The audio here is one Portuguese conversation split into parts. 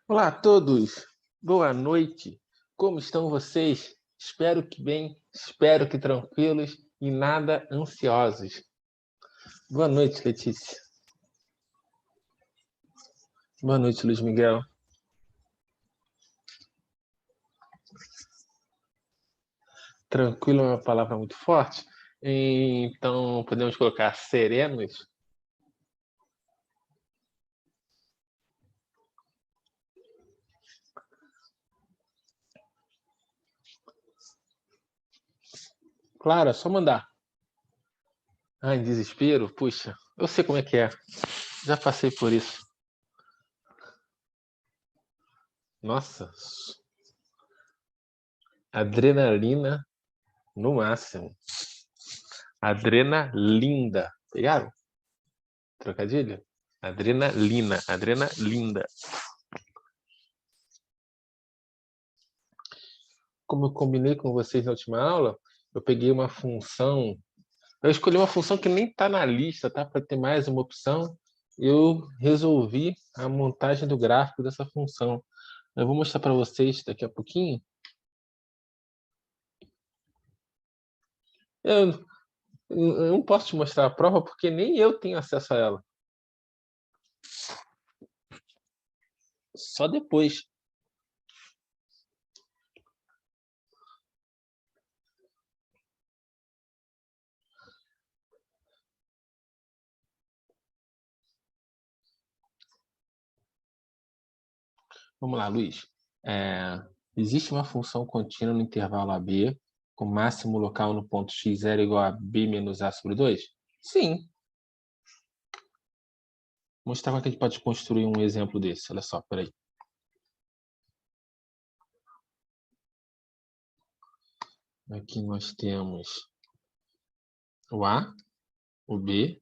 Olá a todos, boa noite. Como estão vocês? Espero que bem, espero que tranquilos e nada ansiosos. Boa noite, Letícia. Boa noite, Luiz Miguel. Tranquilo é uma palavra muito forte, então podemos colocar serenos. Claro, é só mandar. Ai, desespero, puxa, eu sei como é que é. Já passei por isso. Nossa, adrenalina no máximo. Adrenalinda. Pegaram? Trocadilho? Adrenalina, adrenalinda. Como eu combinei com vocês na última aula, eu peguei uma função. Eu escolhi uma função que nem está na lista, tá? Para ter mais uma opção. Eu resolvi a montagem do gráfico dessa função. Eu vou mostrar para vocês daqui a pouquinho. Eu não posso te mostrar a prova porque nem eu tenho acesso a ela. Só depois. Vamos lá, Luiz. Existe uma função contínua no intervalo AB com máximo local no ponto x0 igual a b menos a sobre 2? Sim. Vou mostrar como é que a gente pode construir um exemplo desse. Olha só, peraí. Aqui nós temos o A, o B.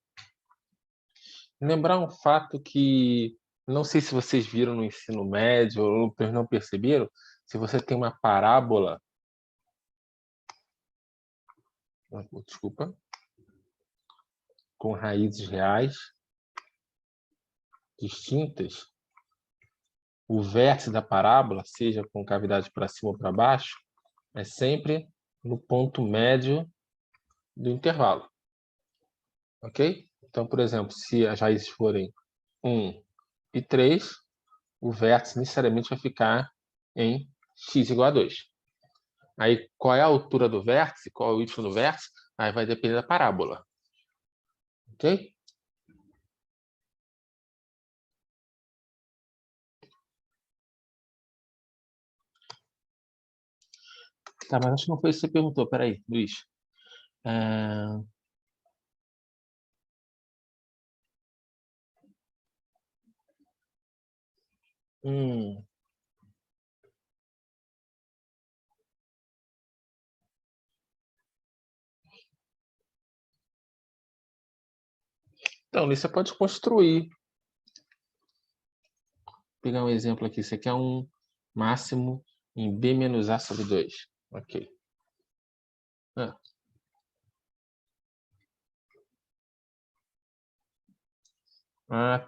Lembrar um fato que não sei se vocês viram no ensino médio ou não perceberam, se você tem uma parábola, desculpa, com raízes reais distintas, o vértice da parábola, seja com cavidade para cima ou para baixo, é sempre no ponto médio do intervalo. Ok? Então, por exemplo, se as raízes forem 1 e 3, o vértice necessariamente vai ficar em x igual a 2. Aí, qual é a altura do vértice? Qual é o y do vértice? Aí vai depender da parábola. Ok? Tá, mas acho que não foi isso que você perguntou. Peraí, Luiz. É... Hum. Então, Luiz, você pode construir. Vou pegar um exemplo aqui. Você quer um máximo em b menos a sobre 2. Ok.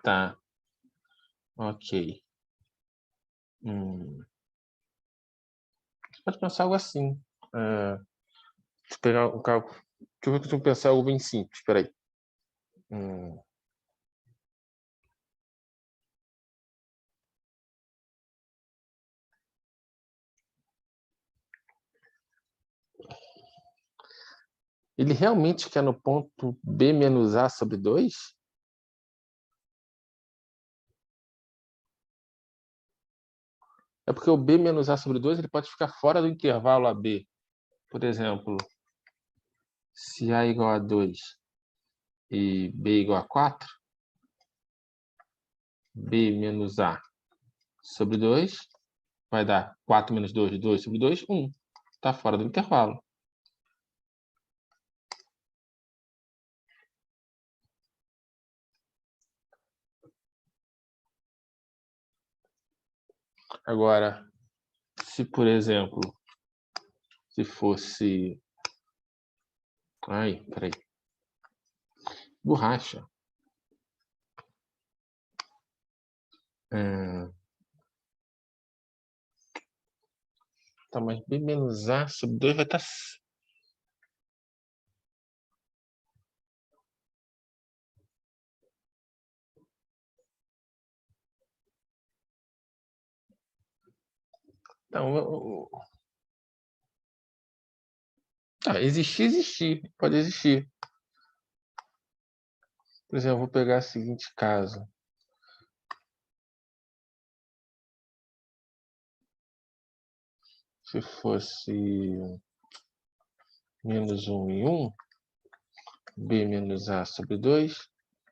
Tá. Ok. Você pode pensar algo assim. Deixa eu pegar um cálculo. Deixa eu pensar algo bem simples. Peraí. Ele realmente quer no ponto b menos a sobre 2? É porque o b menos a sobre 2 ele pode ficar fora do intervalo AB. Por exemplo, se a igual a 2 e b igual a 4, b menos a sobre 2 vai dar 4 menos 2, 2 sobre 2, 1. Está fora do intervalo. Agora, se por exemplo, se fosse... Ai, peraí. Borracha. Tá, mas b menos a sobre 2 vai estar... Então, existir. Pode existir. Por exemplo, eu vou pegar o seguinte caso. Se fosse menos 1 e 1, b menos a sobre 2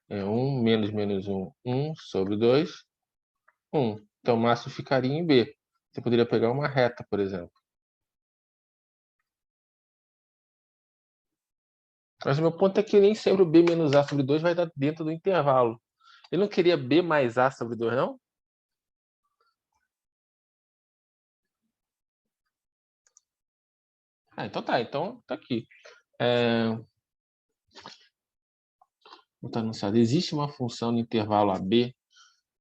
é 1, menos 1, 1 sobre 2, 1. Então, o máximo ficaria em b. Você poderia pegar uma reta, por exemplo. Mas o meu ponto é que nem sempre o b menos a sobre 2 vai dar dentro do intervalo. Ele não queria b mais a sobre 2, não? Então tá. Então tá aqui. Tá anunciado. Existe uma função no intervalo AB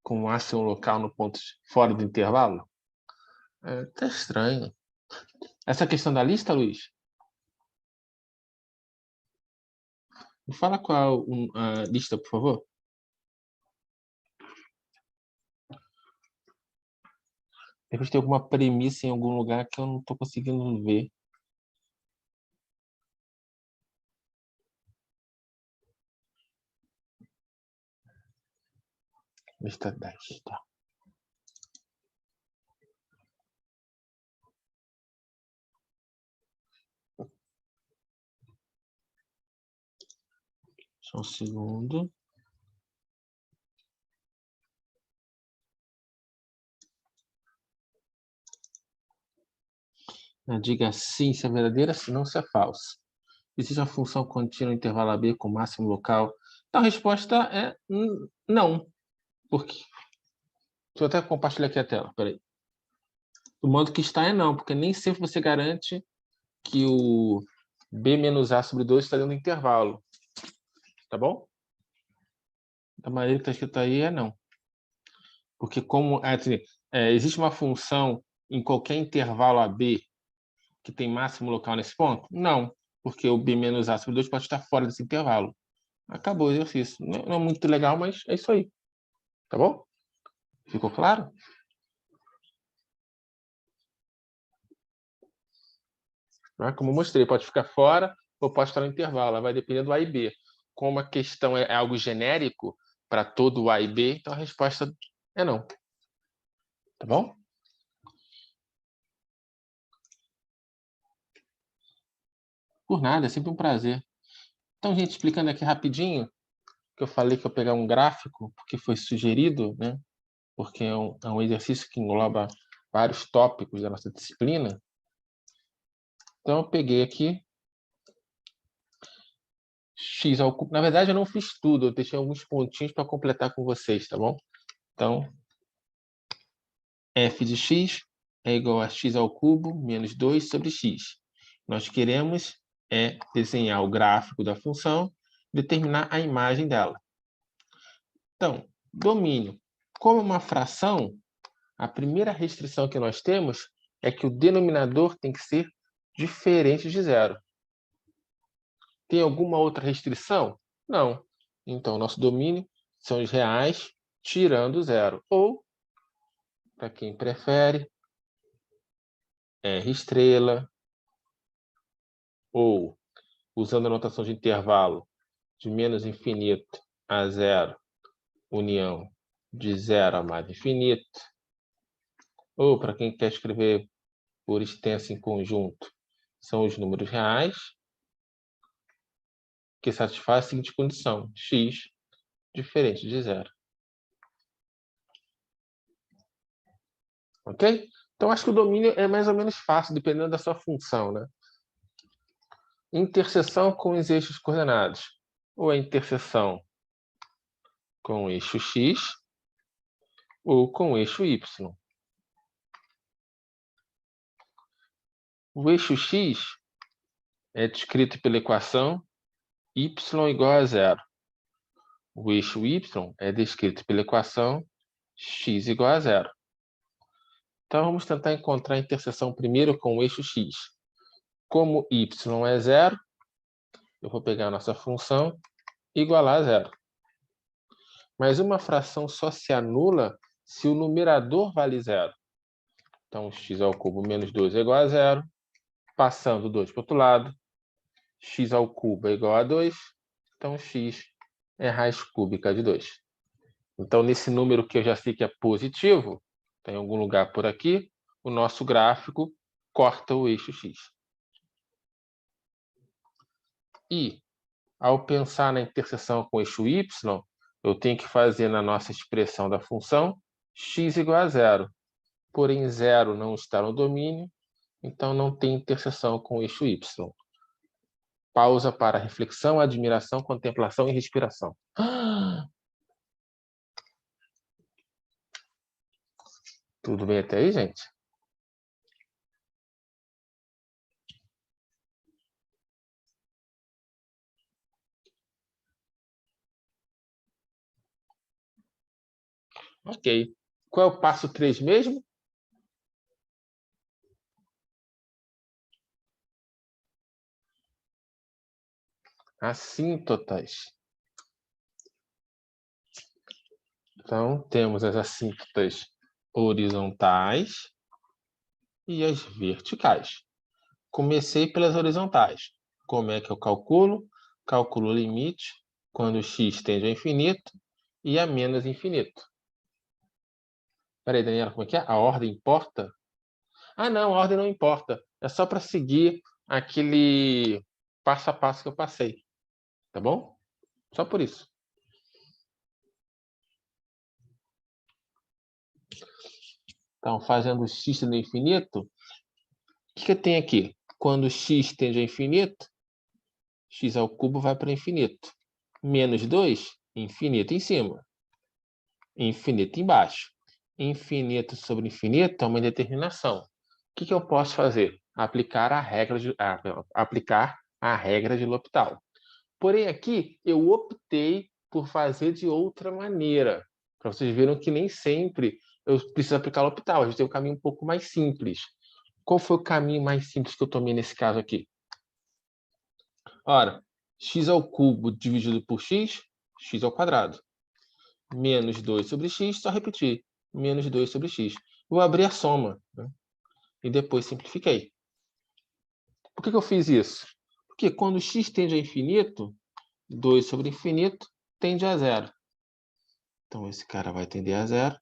com máximo local no ponto fora do intervalo? Tá estranho. Essa questão da lista, Luiz? Me fala qual a lista, por favor. Depois tem alguma premissa em algum lugar que eu não estou conseguindo ver. Lista 10, tá. Só um segundo. Diga sim se é verdadeira, se não se é falsa. Existe uma função contínua no intervalo AB com máximo local? Então a resposta é não. Por quê? Deixa eu até compartilhar aqui a tela. Peraí. Do modo que está é não, porque nem sempre você garante que o b menos a sobre 2 está dentro do intervalo. Tá bom? Da maneira que está escrito aí é não. Porque como existe uma função em qualquer intervalo AB que tem máximo local nesse ponto? Não, porque o b menos a sobre 2 pode estar fora desse intervalo. Acabou o exercício. Não é muito legal, mas é isso aí. Tá bom? Ficou claro? Como eu mostrei, pode ficar fora ou pode estar no intervalo. Vai depender do A e B. Como a questão é algo genérico para todo o A e B, então a resposta é não. Tá bom? Por nada, é sempre um prazer. Então, gente, explicando aqui rapidinho, que eu falei que eu pegar um gráfico, porque foi sugerido, né? Porque é um exercício que engloba vários tópicos da nossa disciplina. Então, eu peguei aqui x ao cubo. Na verdade, eu não fiz tudo, eu deixei alguns pontinhos para completar com vocês, tá bom? Então, f de x é igual a x ao cubo menos 2 sobre x. Nós queremos desenhar o gráfico da função, determinar a imagem dela. Então, domínio. Como uma fração, a primeira restrição que nós temos é que o denominador tem que ser diferente de zero. Tem alguma outra restrição? Não. Então, nosso domínio são os reais tirando zero. Ou, para quem prefere, R estrela, ou, usando a notação de intervalo de menos infinito a zero, união de zero a mais infinito, ou, para quem quer escrever por extenso em conjunto, são os números reais, que satisfaz a seguinte condição: x diferente de zero. Ok? Então, acho que o domínio é mais ou menos fácil, dependendo da sua função, né? Interseção com os eixos coordenados. Ou a interseção com o eixo x, ou com o eixo y. O eixo x é descrito pela equação y igual a zero. O eixo y é descrito pela equação x igual a zero. Então, vamos tentar encontrar a interseção primeiro com o eixo x. Como y é zero, eu vou pegar a nossa função igualar a zero. Mas uma fração só se anula se o numerador vale zero. Então, x ao cubo menos 2 é igual a zero. Passando 2 para o outro lado, x ao cubo é igual a 2. Então, x é raiz cúbica de 2. Então, nesse número que eu já sei que é positivo, tem algum lugar por aqui, o nosso gráfico corta o eixo x. E, ao pensar na interseção com o eixo y, eu tenho que fazer na nossa expressão da função x igual a zero. Porém, zero não está no domínio, então não tem interseção com o eixo y. Pausa para reflexão, admiração, contemplação e respiração. Tudo bem até aí, gente? Ok. Qual é o passo 3 mesmo? Assíntotas. Então, temos as assíntotas horizontais e as verticais. Comecei pelas horizontais. Como é que eu calculo? Calculo o limite quando x tende ao infinito e a menos infinito. Peraí, Daniela, como é que é? A ordem importa? Ah, não, a ordem não importa. É só para seguir aquele passo a passo que eu passei. Tá bom? Só por isso. Então, fazendo x tende ao infinito, o que eu tenho aqui? Quando x tende ao infinito, x ao cubo vai para o infinito. Menos 2, infinito em cima. Infinito embaixo. Infinito sobre infinito é uma indeterminação. O que eu posso fazer? Aplicar a regra de L'Hopital. Porém, aqui eu optei por fazer de outra maneira. Para vocês verem que nem sempre eu preciso aplicar L'Hopital. A gente tem um caminho um pouco mais simples. Qual foi o caminho mais simples que eu tomei nesse caso aqui? Ora, x ao cubo dividido por x, x ao quadrado. Menos 2 sobre x, só repetir. Menos 2 sobre x. Vou abrir a soma, né? E depois simplifiquei. Por que eu fiz isso? Porque quando x tende a infinito, 2 sobre infinito tende a zero. Então, esse cara vai tender a zero.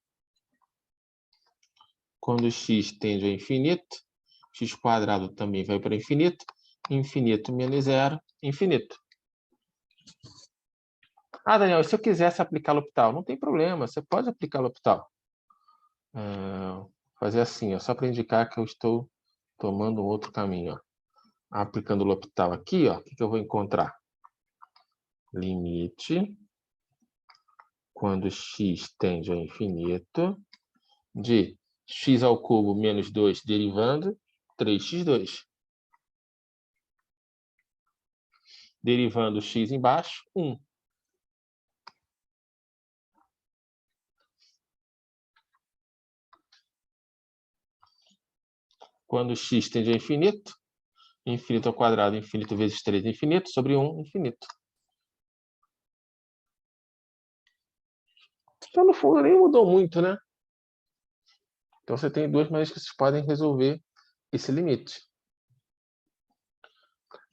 Quando x tende a infinito, x quadrado também vai para infinito. Infinito menos zero, infinito. Ah, Daniel, se eu quisesse aplicar L'Hopital, não tem problema, você pode aplicar L'Hopital. Fazer assim, ó, só para indicar que eu estou tomando um outro caminho. Ó. Aplicando o L'Hopital aqui, ó, o que eu vou encontrar? Limite, quando x tende ao infinito, de x ao cubo menos 2 derivando, 3x2. Derivando x embaixo, 1. Quando x tende ao infinito, infinito ao quadrado, infinito vezes 3, infinito, sobre 1, infinito. Então, no fundo, nem mudou muito, né? Então, você tem duas maneiras que vocês podem resolver esse limite.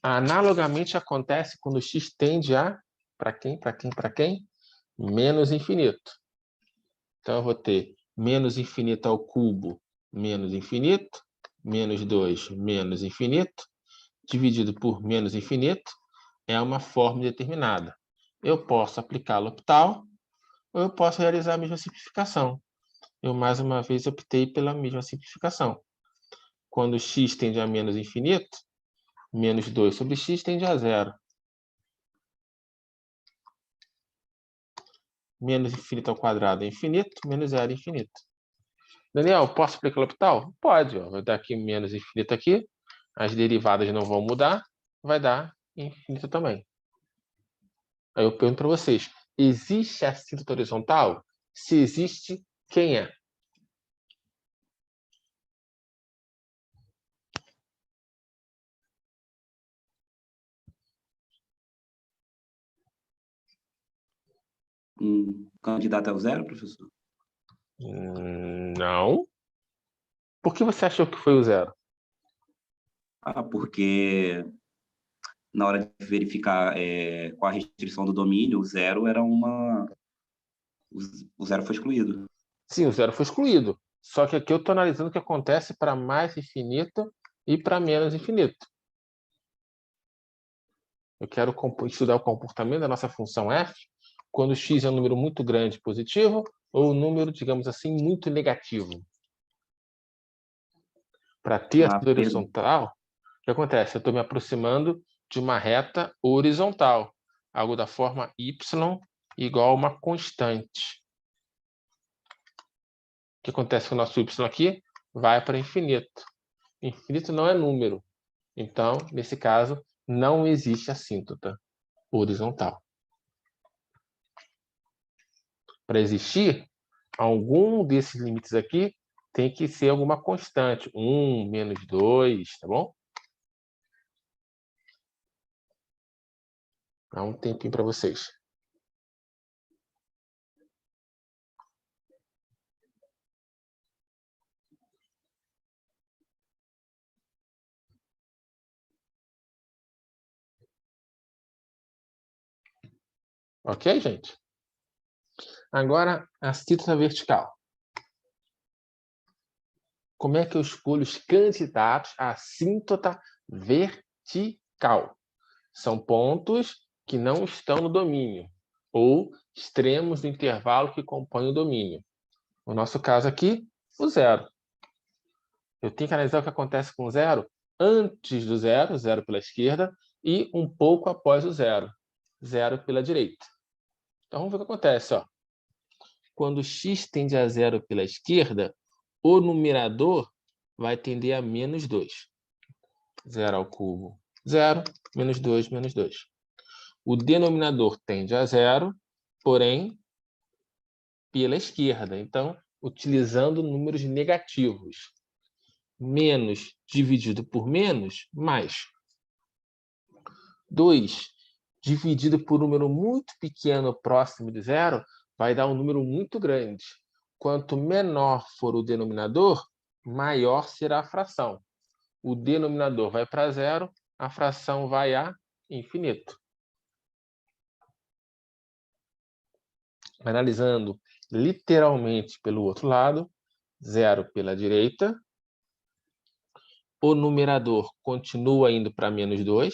Analogamente, acontece quando x tende a... Para quem? Para quem? Para quem? Menos infinito. Então, eu vou ter menos infinito ao cubo, menos infinito, menos 2, menos infinito, dividido por menos infinito, é uma forma determinada. Eu posso aplicar L'Hopital, ou eu posso realizar a mesma simplificação. Eu, mais uma vez, optei pela mesma simplificação. Quando x tende a menos infinito, menos 2 sobre x tende a zero. Menos infinito ao quadrado é infinito, menos zero é infinito. Daniel, posso aplicar L'Hopital? Pode. Ó. Vai dar aqui menos infinito aqui. As derivadas não vão mudar. Vai dar infinito também. Aí eu pergunto para vocês. Existe assíntota horizontal? Se existe, quem é? um candidato ao zero, professor? Não. Por que você achou que foi o zero? Porque na hora de verificar com a restrição do domínio, o zero era uma... O zero foi excluído. Sim, o zero foi excluído. Só que aqui eu estou analisando o que acontece para mais infinito e para menos infinito. Eu quero estudar o comportamento da nossa função f quando x é um número muito grande positivo ou um número, digamos assim, muito negativo. Para ter a horizontal, o que acontece? Eu estou me aproximando de uma reta horizontal, algo da forma y igual a uma constante. O que acontece com o nosso y aqui? Vai para infinito. Infinito não é número. Então, nesse caso, não existe assíntota horizontal. Para existir, algum desses limites aqui tem que ser alguma constante. 1, menos 2, tá bom? Dá um tempinho para vocês. Ok, gente? Agora, a assíntota vertical. Como é que eu escolho os candidatos à assíntota vertical? São pontos que não estão no domínio, ou extremos do intervalo que compõem o domínio. No nosso caso aqui, o zero. Eu tenho que analisar o que acontece com o zero antes do zero, zero pela esquerda, e um pouco após o zero, zero pela direita. Então, vamos ver o que acontece. Ó. Quando x tende a zero pela esquerda, o numerador vai tender a menos 2. 0 ao cubo, 0, menos 2, menos 2. O denominador tende a zero, porém, pela esquerda. Então, utilizando números negativos. Menos dividido por menos, mais. 2 dividido por um número muito pequeno próximo de zero, vai dar um número muito grande. Quanto menor for o denominador, maior será a fração. O denominador vai para zero, a fração vai a infinito. Analisando literalmente pelo outro lado, zero pela direita, o numerador continua indo para menos 2,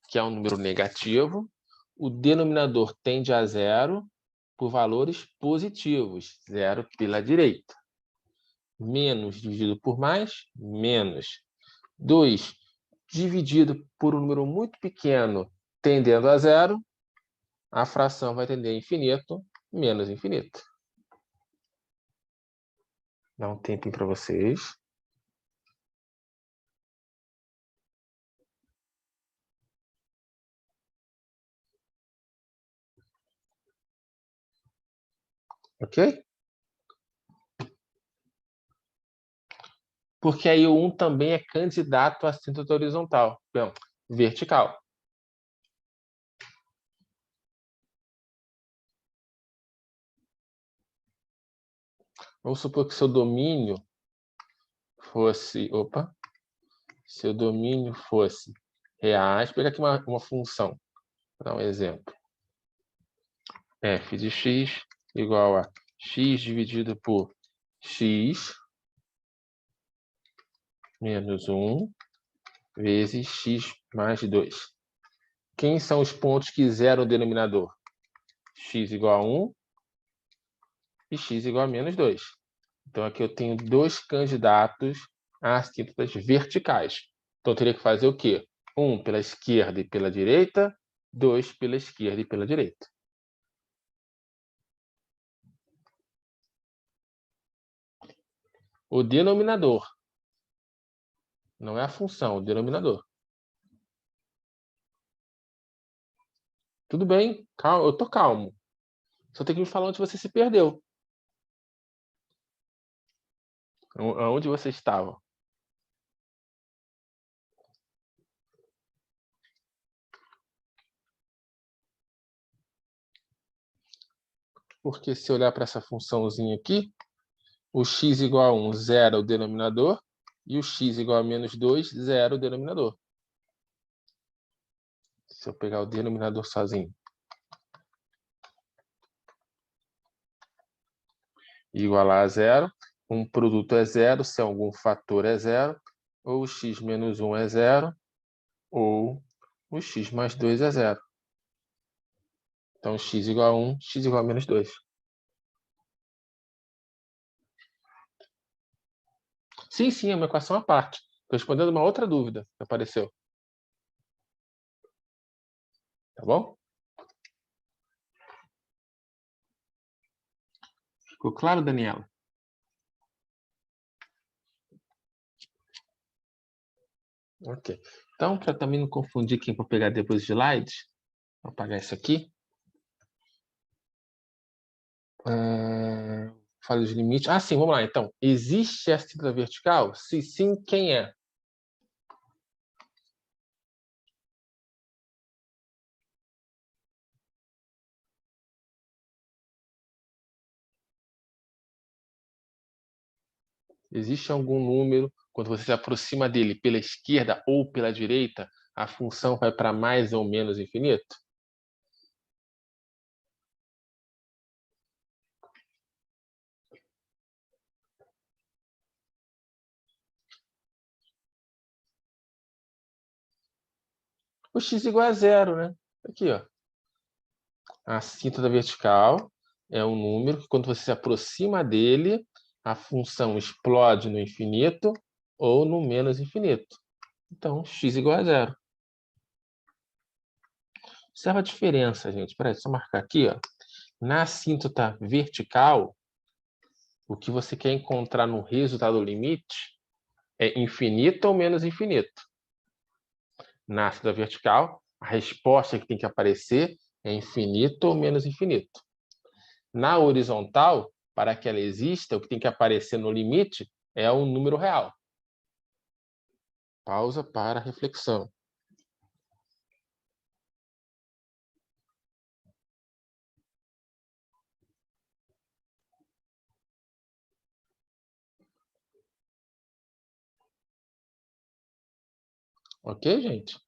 que é um número negativo, o denominador tende a zero por valores positivos, zero pela direita. Menos dividido por mais, menos. 2 dividido por um número muito pequeno, tendendo a zero, a fração vai tender a infinito, menos infinito. Dá um tempinho para vocês. Ok? Porque aí o 1 também é candidato à assíntota horizontal, não, vertical. Vamos supor que seu domínio fosse... Opa! Seu domínio fosse reais. Pega aqui uma função, para dar um exemplo. F de x igual a x dividido por x menos 1 vezes x mais 2. Quem são os pontos que zeram o denominador? X igual a 1 e x igual a menos 2. Então, aqui eu tenho dois candidatos a assíntotas verticais. Então, eu teria que fazer o quê? 1 pela esquerda e pela direita, 2 pela esquerda e pela direita. O denominador. Não é a função, o denominador. Tudo bem, calma, eu tô calmo. Só tem que me falar onde você se perdeu. Onde você estava? porque se olhar para essa funçãozinha aqui, o x igual a 1, 0 é o denominador, e o x igual a menos 2, 0 é o denominador. Se eu pegar o denominador sozinho. Igualar a 0, um produto é 0 se algum fator é 0, ou o x menos 1 é 0, ou o x mais 2 é 0. Então, x igual a 1, x igual a menos 2. Sim, sim, é uma equação à parte. Estou respondendo uma outra dúvida que apareceu. Tá bom? Ficou claro, Daniela? Ok. Então, para também não confundir quem for pegar depois os slides, vou apagar isso aqui. Fala os limites. Ah, sim, vamos lá. Então, existe essa cinta vertical? Se sim, quem é? Existe algum número, quando você se aproxima dele pela esquerda ou pela direita, a função vai para mais ou menos infinito? O x igual a 0, né? Aqui, ó. A cinta da vertical é um número que, quando você se aproxima dele, a função explode no infinito ou no menos infinito. Então, x igual a 0. Observa a diferença, gente. Espera aí, só marcar aqui, ó. Na assíntota vertical, o que você quer encontrar no resultado limite é infinito ou menos infinito. Na assíntota vertical, a resposta que tem que aparecer é infinito ou menos infinito. Na horizontal, para que ela exista, o que tem que aparecer no limite é um número real. Pausa para reflexão. Ok, gente?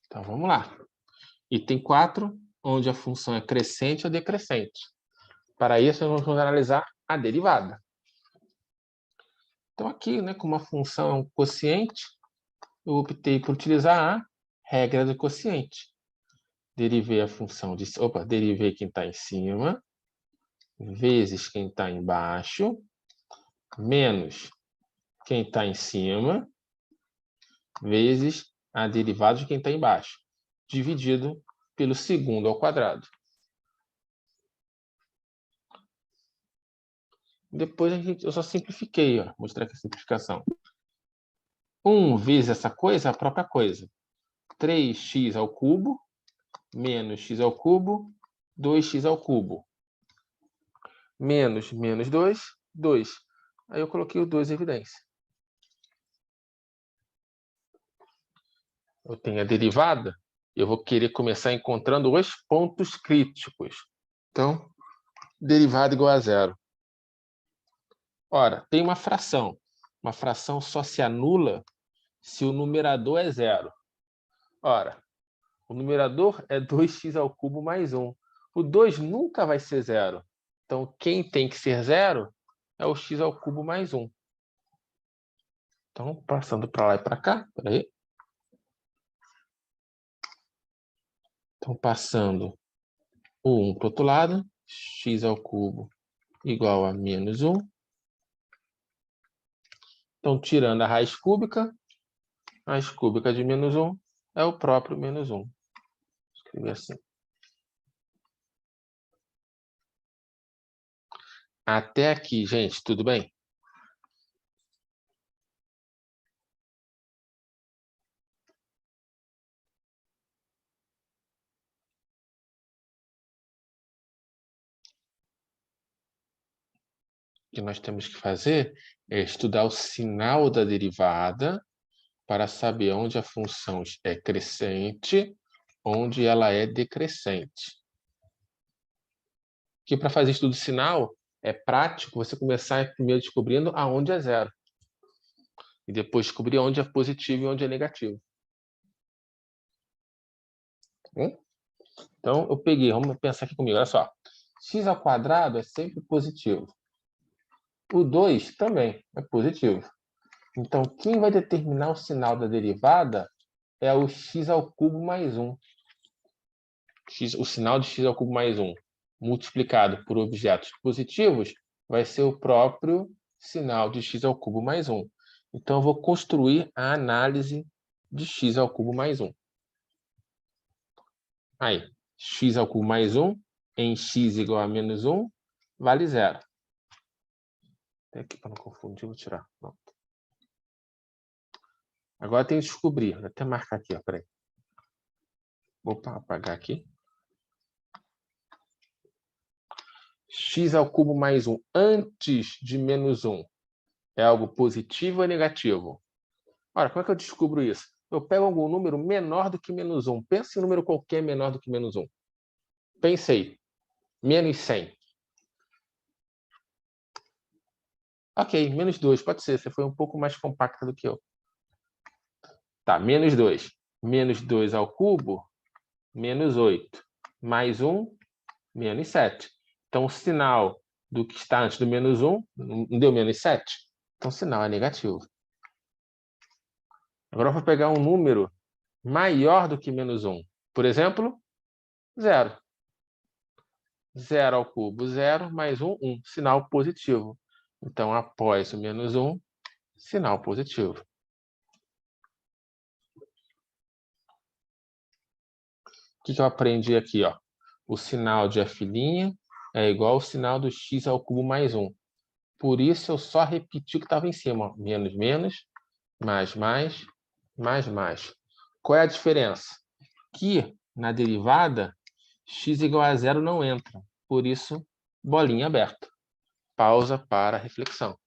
Então, vamos lá. Item 4, onde a função é crescente ou decrescente. Para isso, nós vamos analisar a derivada. Então, aqui, né, como a função é um quociente, eu optei por utilizar a regra do quociente. Derivei a função de... derivei quem está em cima, vezes quem está embaixo, menos quem está em cima, vezes a derivada de quem está embaixo, dividido pelo segundo ao quadrado. Depois eu só simplifiquei, ó, mostrar aqui a simplificação. 1 vezes essa coisa, a própria coisa. 3x ao cubo, menos x ao cubo, 2x ao cubo. Menos 2, 2. Aí eu coloquei o 2 em evidência. Eu tenho a derivada, eu vou querer começar encontrando os pontos críticos. Então, derivada igual a 0. Ora, tem uma fração. Uma fração só se anula se o numerador é 0. Ora, o numerador é 2x ao cubo mais 1. O 2 nunca vai ser 0. Então, quem tem que ser 0 é o x ao cubo mais 1. Então, passando para lá e para cá. Espera aí. Então, passando o 1 para o outro lado. X ao cubo igual a menos 1. Então, tirando a raiz cúbica de menos 1 é o próprio menos 1. Vou escrever assim. Até aqui, gente, tudo bem? que nós temos que fazer é estudar o sinal da derivada para saber onde a função é crescente, onde ela é decrescente. Que para fazer estudo de sinal, é prático você começar primeiro descobrindo aonde é zero. E depois descobrir onde é positivo e onde é negativo. Então, eu peguei, vamos pensar aqui comigo, olha só. X² é sempre positivo. O 2 também é positivo. Então, quem vai determinar o sinal da derivada é o x³ mais 1. O sinal de x³ mais 1 multiplicado por objetos positivos vai ser o próprio sinal de x³ mais 1. Então, eu vou construir a análise de x³ mais 1. Aí, x³ mais 1 em x igual a menos 1 vale 0. Aqui para não confundir, vou tirar. Pronto. Agora tem que descobrir. Vou até marcar aqui, ó, peraí. Vou apagar aqui. x³ mais 1 antes de menos 1 é algo positivo ou negativo? Ora, como é que eu descubro isso? Eu pego algum número menor do que menos 1. Pensa em um número qualquer menor do que menos 1. Pensei. Menos 100. Ok, menos 2. Pode ser. Você foi um pouco mais compacta do que eu. Tá, menos 2. Menos 2 ao cubo, menos 8. Mais 1, menos 7. Então, o sinal do que está antes do menos 1 não deu menos 7? Então, o sinal é negativo. Agora eu vou pegar um número maior do que menos 1. Por exemplo, 0. 0 ao cubo, 0, mais 1, 1. Sinal positivo. Então, após o menos 1, sinal positivo. O que eu aprendi aqui? Ó? O sinal de f' é igual ao sinal do x³ mais 1. Por isso, eu só repeti o que estava em cima. Ó. Menos, menos, mais, mais, mais, mais. Qual é a diferença? Que, na derivada, x igual a 0 não entra. Por isso, bolinha aberta. Pausa para reflexão.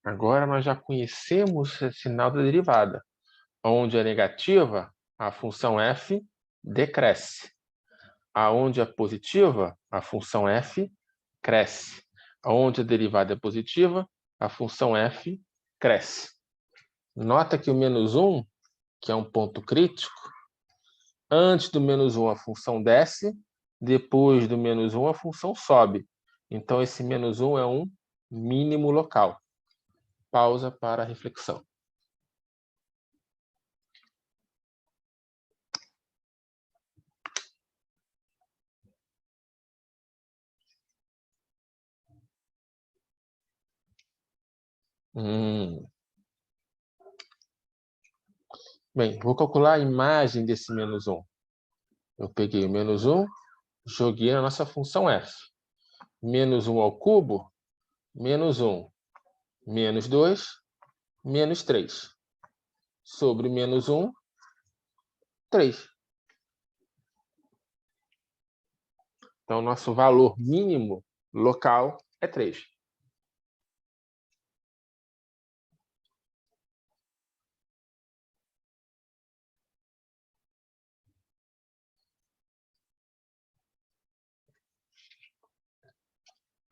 Agora nós já conhecemos o sinal da derivada. Onde é negativa, a função f decresce. Aonde é positiva, a função f cresce. Onde a derivada é positiva, a função f cresce. Nota que o menos 1, que é um ponto crítico, antes do menos 1 a função desce, depois do menos 1 a função sobe. Então, esse menos 1 é um mínimo local. Pausa para a reflexão. Bem, vou calcular a imagem desse menos 1. Eu peguei o menos 1, joguei na nossa função f. Menos 1 ao cubo, menos 1, menos 2, menos 3. Sobre menos 1, 3. Então, nosso valor mínimo local é 3.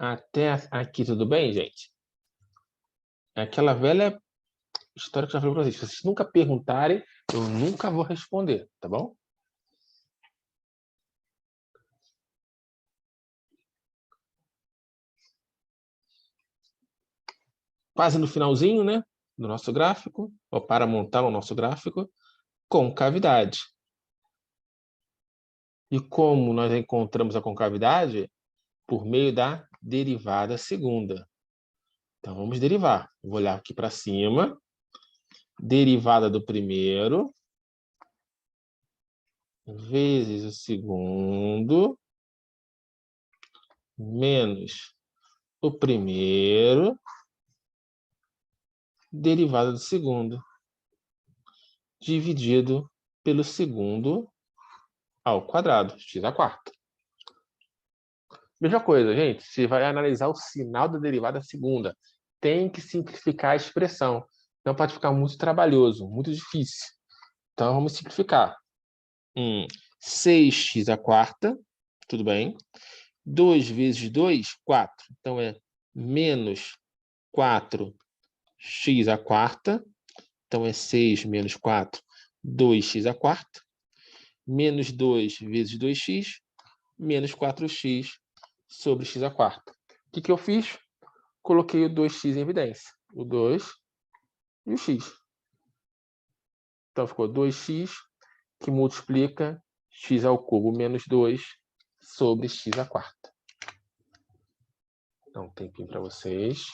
Até aqui tudo bem, gente? É aquela velha história que eu já falei para vocês. Se vocês nunca perguntarem, eu nunca vou responder, tá bom? Quase no finalzinho, né, do nosso gráfico, ou para montar o nosso gráfico, concavidade. E como nós encontramos a concavidade? Por meio da derivada segunda. Então, vamos derivar. Vou olhar aqui para cima. Derivada do primeiro vezes o segundo menos o primeiro derivada do segundo. dividido pelo segundo ao quadrado, x à quarta. Mesma coisa, gente, você vai analisar o sinal da derivada segunda. Tem que simplificar a expressão. Não pode ficar muito trabalhoso, muito difícil. Então, vamos simplificar. 6x à quarta, tudo bem. 2 vezes 2, 4. Então, é menos 4x à quarta. Então, é 6 menos 4, 2x à quarta. Menos 2 vezes 2x, menos 4x sobre x à quarta. O que eu fiz? Coloquei o 2x em evidência. O 2 e o x. Então, ficou 2x, que multiplica x ao cubo menos 2 sobre x à quarta. Então, um tempinho para vocês.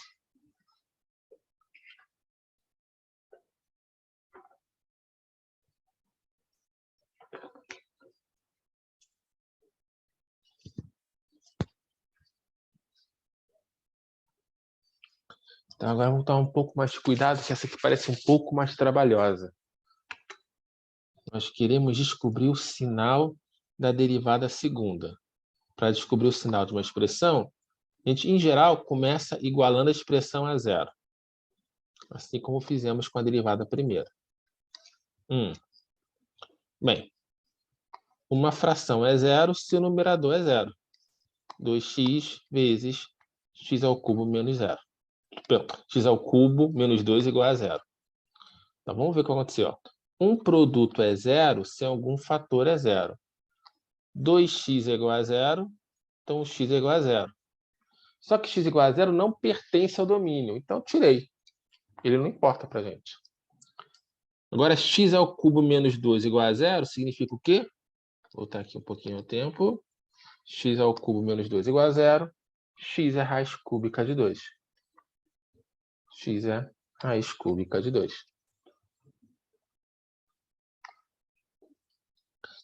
Então, agora vamos tomar um pouco mais de cuidado, que essa aqui parece um pouco mais trabalhosa. Nós queremos descobrir o sinal da derivada segunda. Para descobrir o sinal de uma expressão, a gente, em geral, começa igualando a expressão a zero. Assim como fizemos com a derivada primeira. Bem, uma fração é zero se o numerador é zero. 2x vezes x ao cubo menos zero. X ao cubo menos 2 igual a zero. Então, vamos ver o que aconteceu. Um produto é zero se algum fator é zero. 2x é igual a zero, então x é igual a zero. Só que x igual a zero não pertence ao domínio, então tirei. Ele não importa para a gente. Agora, x ao cubo menos 2 igual a zero significa o quê? Vou voltar aqui um pouquinho o tempo. X ao cubo menos 2 igual a zero. X é raiz cúbica de 2. X é raiz cúbica de 2.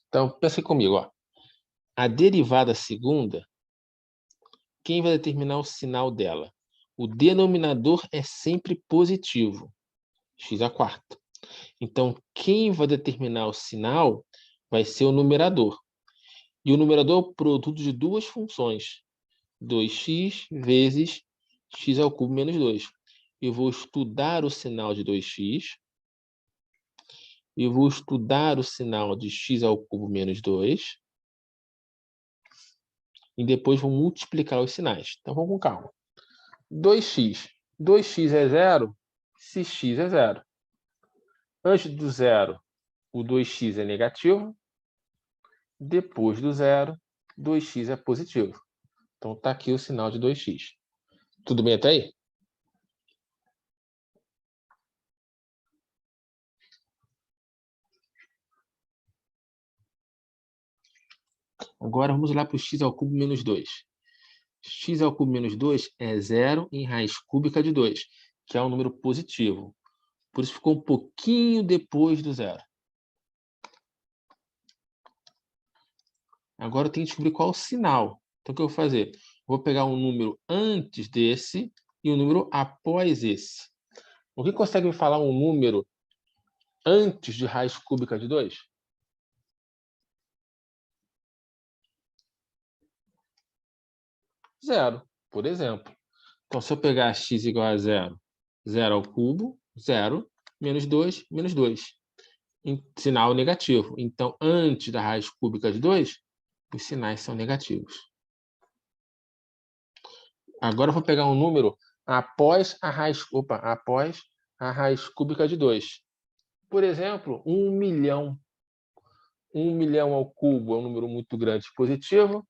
Então, pensa comigo. Ó. A derivada segunda, quem vai determinar o sinal dela? O denominador é sempre positivo. X à quarta. Então, quem vai determinar o sinal vai ser o numerador. E o numerador é o produto de duas funções. 2x vezes x ao cubo menos 2. Eu vou estudar o sinal de 2x. Eu vou estudar o sinal de x ao cubo menos 2. E depois vou multiplicar os sinais. Então, vamos com calma. 2x. 2x é zero se x é zero. Antes do zero, o 2x é negativo. Depois do zero, 2x é positivo. Então, está aqui o sinal de 2x. Tudo bem até aí? Agora, vamos lá para o x ao cubo menos 2. X ao cubo menos 2 é zero em raiz cúbica de 2, que é um número positivo. Por isso, ficou um pouquinho depois do zero. Agora, eu tenho que descobrir qual é o sinal. Então, o que eu vou fazer? Vou pegar um número antes desse e um número após esse. O que consegue me falar um número antes de raiz cúbica de 2? Zero, por exemplo. Então, se eu pegar x igual a zero, zero ao cubo, zero, menos 2, menos 2. Sinal negativo. Então, antes da raiz cúbica de 2, os sinais são negativos. Agora eu vou pegar um número após a raiz cúbica de 2. Por exemplo, 1 milhão. 1 milhão ao cubo é um número muito grande positivo.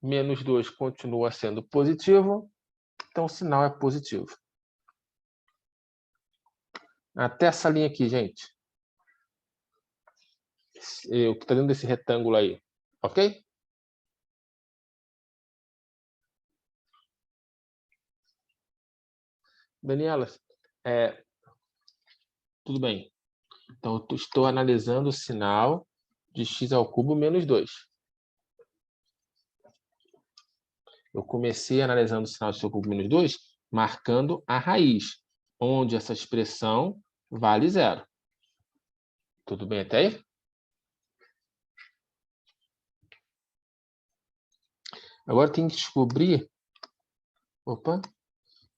Menos 2 continua sendo positivo. Então, o sinal é positivo. Até essa linha aqui, gente. O que está dentro desse retângulo aí. Ok? Daniela, tudo bem. Então, eu estou analisando o sinal de x ao cubo menos 2. Eu comecei analisando o sinal de x ao cubo menos 2, marcando a raiz, onde essa expressão vale zero. Tudo bem até aí? Agora tem que descobrir,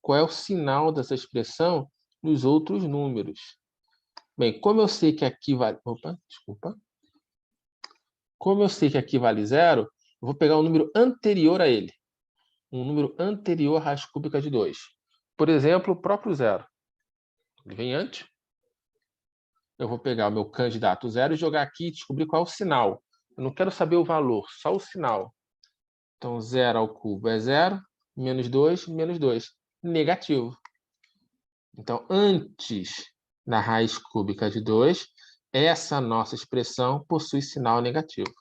qual é o sinal dessa expressão nos outros números. Bem, como eu sei que aqui vale... Como eu sei que aqui vale 0, eu vou pegar um número anterior a ele. Um número anterior à raiz cúbica de 2. Por exemplo, o próprio 0. Ele vem antes. Eu vou pegar o meu candidato 0 e jogar aqui e descobrir qual é o sinal. Eu não quero saber o valor, só o sinal. Então, 0 ao cubo é 0, menos 2, menos 2. Negativo. Então, antes da raiz cúbica de 2, essa nossa expressão possui sinal negativo.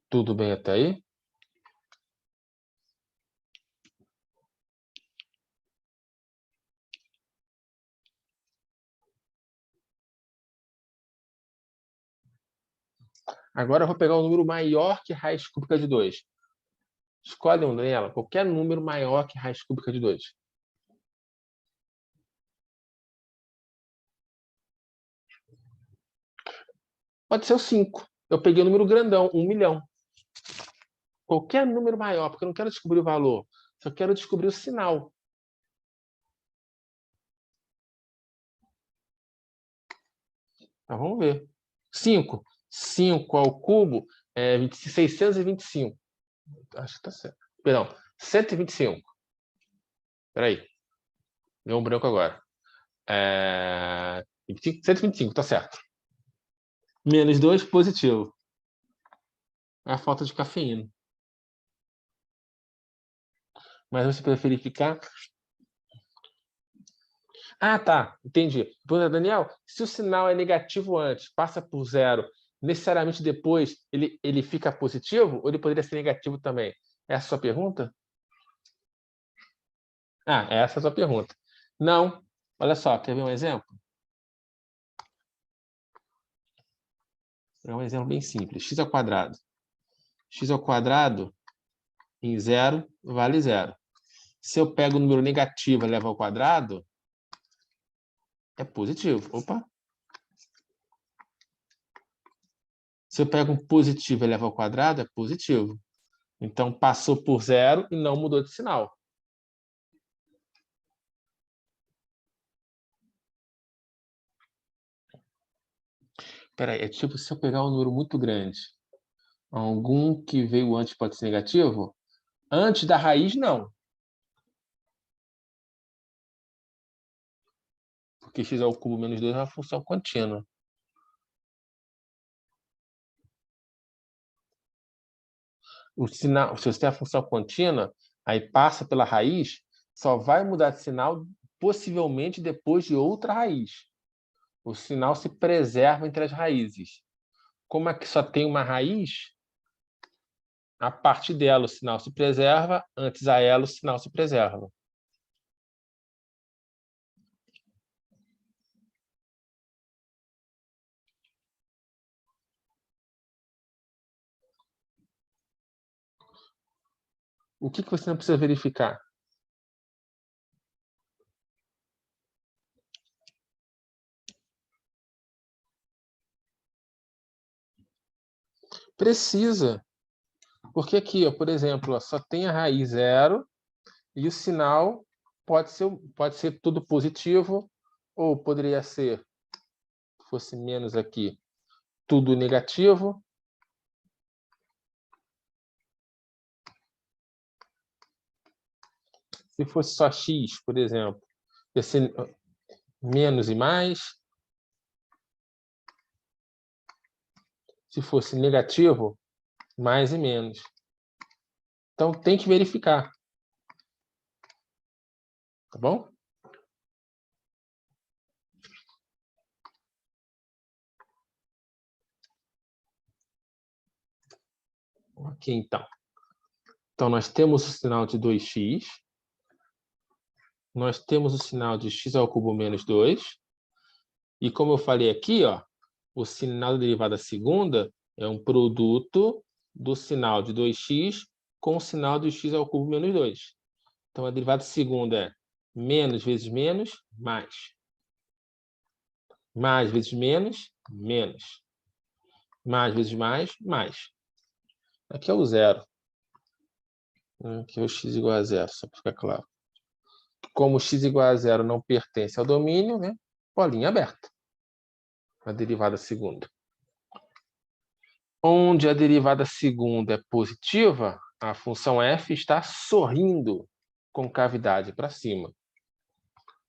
Tudo bem até aí? Agora eu vou pegar um número maior que raiz cúbica de 2. Escolhe um dela, qualquer número maior que raiz cúbica de 2. Pode ser o 5. Eu peguei o número grandão, 1 milhão. Qualquer número maior, porque eu não quero descobrir o valor, só quero descobrir o sinal. Então, vamos ver. 5. 5 ao cubo é 625. Acho que está certo. Perdão, 125. Espera aí. Deu um branco agora. 125, está certo. Menos 2, positivo. É a falta de cafeína. Mas você pode verificar. Ah, tá. Entendi. Daniel, se o sinal é negativo antes, passa por 0, necessariamente depois ele fica positivo? Ou ele poderia ser negativo também? Essa é a sua pergunta? Ah, essa é a sua pergunta. Não. Olha só, quer ver um exemplo? É um exemplo bem simples. X ao quadrado. X ao quadrado em 0 vale 0. Se eu pego o número negativo e levo ao quadrado, é positivo. Opa! Se eu pego um positivo e levo ao quadrado, é positivo. Então, passou por 0 e não mudou de sinal. Espera aí, é tipo se eu pegar um número muito grande, algum que veio antes pode ser negativo? Antes da raiz, não. Porque x ao cubo menos 2 é uma função contínua. O sinal, se você tem a função contínua, aí passa pela raiz, só vai mudar de sinal possivelmente depois de outra raiz. O sinal se preserva entre as raízes. Como aqui só tem uma raiz, a partir dela o sinal se preserva, antes a ela o sinal se preserva. O que você não precisa verificar? Precisa. Porque aqui, ó, por exemplo, ó, só tem a raiz 0 e o sinal pode ser tudo positivo, ou poderia ser, se fosse menos aqui, tudo negativo. Se fosse só x, por exemplo, ia ser menos e mais. Se fosse negativo, mais e menos. Então, tem que verificar. Tá bom? Ok, então. Então, nós temos o sinal de 2x. Nós temos o sinal de x ao cubo menos 2. E como eu falei aqui, ó, o sinal da derivada segunda é um produto do sinal de 2x com o sinal de x ao cubo menos 2. Então, a derivada segunda é Menos vezes menos, mais. Mais vezes menos, menos. Mais vezes mais, mais. Aqui é o zero. Aqui é o x igual a zero, só para ficar claro. Como x igual a zero não pertence ao domínio, né? Bolinha aberta. A derivada segunda. Onde a derivada segunda é positiva, a função f está sorrindo com cavidade para cima.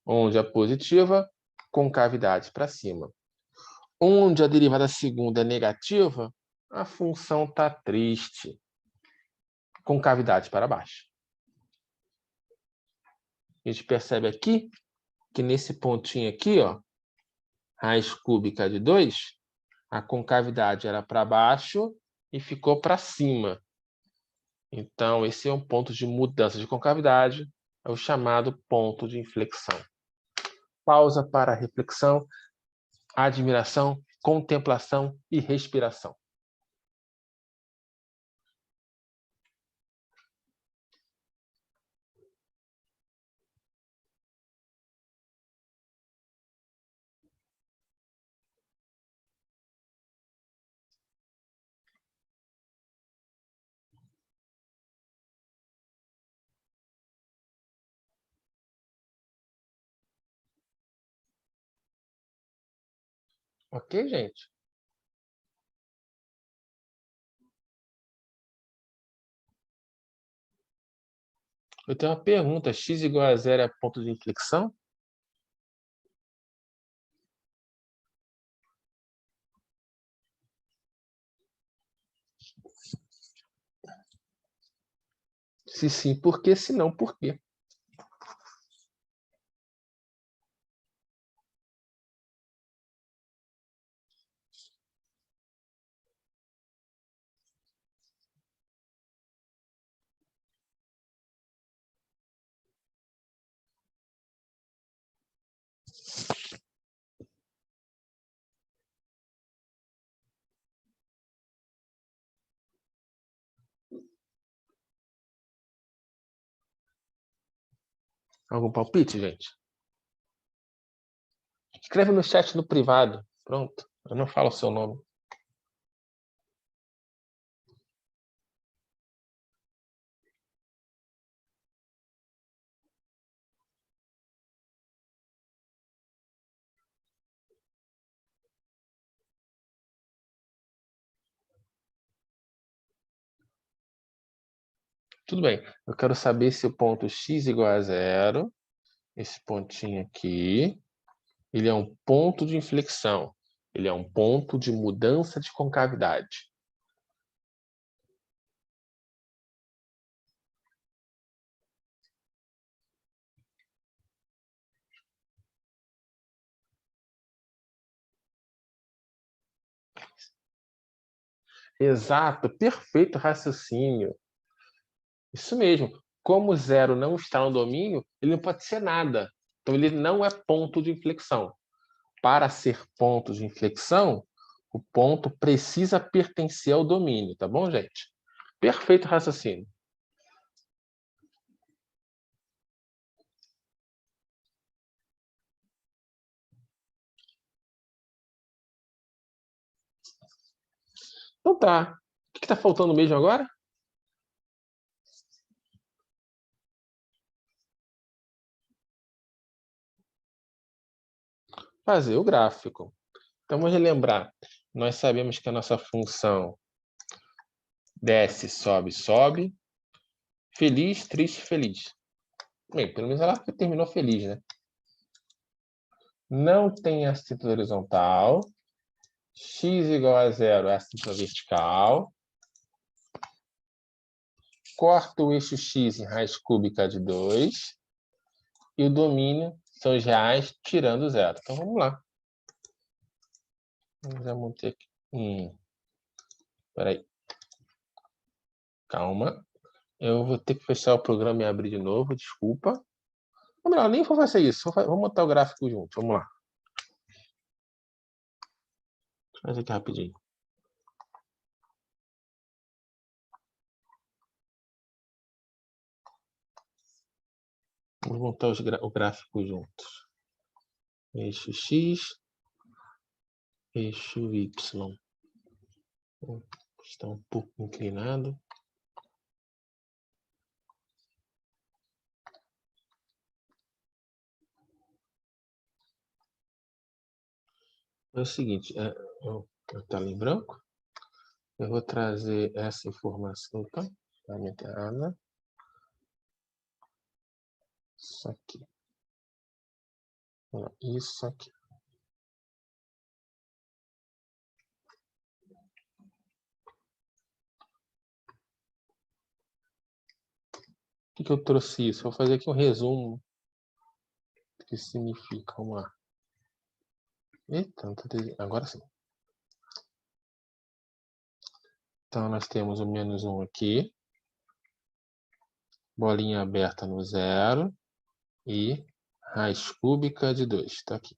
Onde é positiva, com cavidade para cima. Onde a derivada segunda é negativa, a função está triste, com cavidade para baixo. A gente percebe aqui que nesse pontinho aqui, ó, raiz cúbica de 2, a concavidade era para baixo e ficou para cima. Então, esse é um ponto de mudança de concavidade, é o chamado ponto de inflexão. Pausa para reflexão, admiração, contemplação e respiração. Ok, gente? Eu tenho uma pergunta. X igual a zero é ponto de inflexão? Se sim, por quê? Se não, por quê? Algum palpite, gente? Escreve no chat no privado. Pronto. Eu não falo o seu nome. Tudo bem. Eu quero saber se o ponto x igual a zero, esse pontinho aqui, ele é um ponto de inflexão. Ele é um ponto de mudança de concavidade. Exato, perfeito raciocínio. Isso mesmo. Como o zero não está no domínio, ele não pode ser nada. Então, ele não é ponto de inflexão. Para ser ponto de inflexão, o ponto precisa pertencer ao domínio, tá bom, gente? Perfeito raciocínio. Então tá. O que está faltando mesmo agora? Fazer o gráfico. Então, vamos relembrar. Nós sabemos que a nossa função desce, sobe, sobe. Feliz, triste, feliz. Bem, pelo menos ela terminou feliz, né? Não tem assíntota horizontal. X igual a zero é assíntota vertical. Corta o eixo x em raiz cúbica de 2. E o domínio são os reais tirando zero. Então, vamos lá. Vamos ter aqui. Espera aí. Calma. Eu vou ter que fechar o programa e abrir de novo. Desculpa. Ou melhor, nem vou fazer isso. Vamos montar o gráfico junto. Vamos lá. Deixa eu fazer aqui rapidinho. Vamos montar o gráfico juntos. Eixo X, eixo Y. Está um pouco inclinado. É o seguinte, está em branco. Eu vou trazer essa informação, tá? Errada. Isso aqui. Isso aqui. Por que eu trouxe isso? Vou fazer aqui um resumo do que significa. Vamos lá. Eita, agora sim. Então, nós temos o -1 aqui. Bolinha aberta no 0. E raiz cúbica de 2. Está aqui.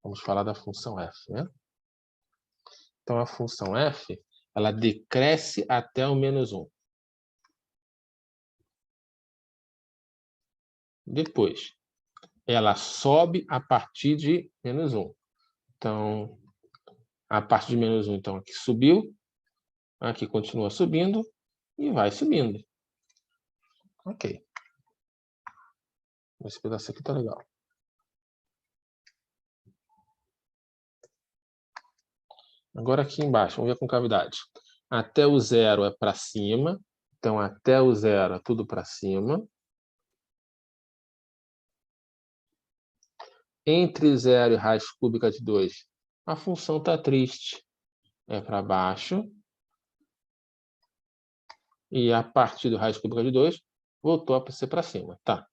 Vamos falar da função f, né? Então, a função f, ela decresce até o -1. Depois, ela sobe a partir de -1. Então, a partir de -1, então, aqui subiu. Aqui continua subindo e vai subindo. Ok. Esse pedaço aqui tá legal. Agora aqui embaixo, vamos ver a concavidade. Até o 0 é para cima. Então, até o 0 é tudo para cima. Entre 0 e raiz cúbica de 2, a função está triste. É para baixo. E a partir do raiz cúbica de 2, voltou a ser para cima. Tá.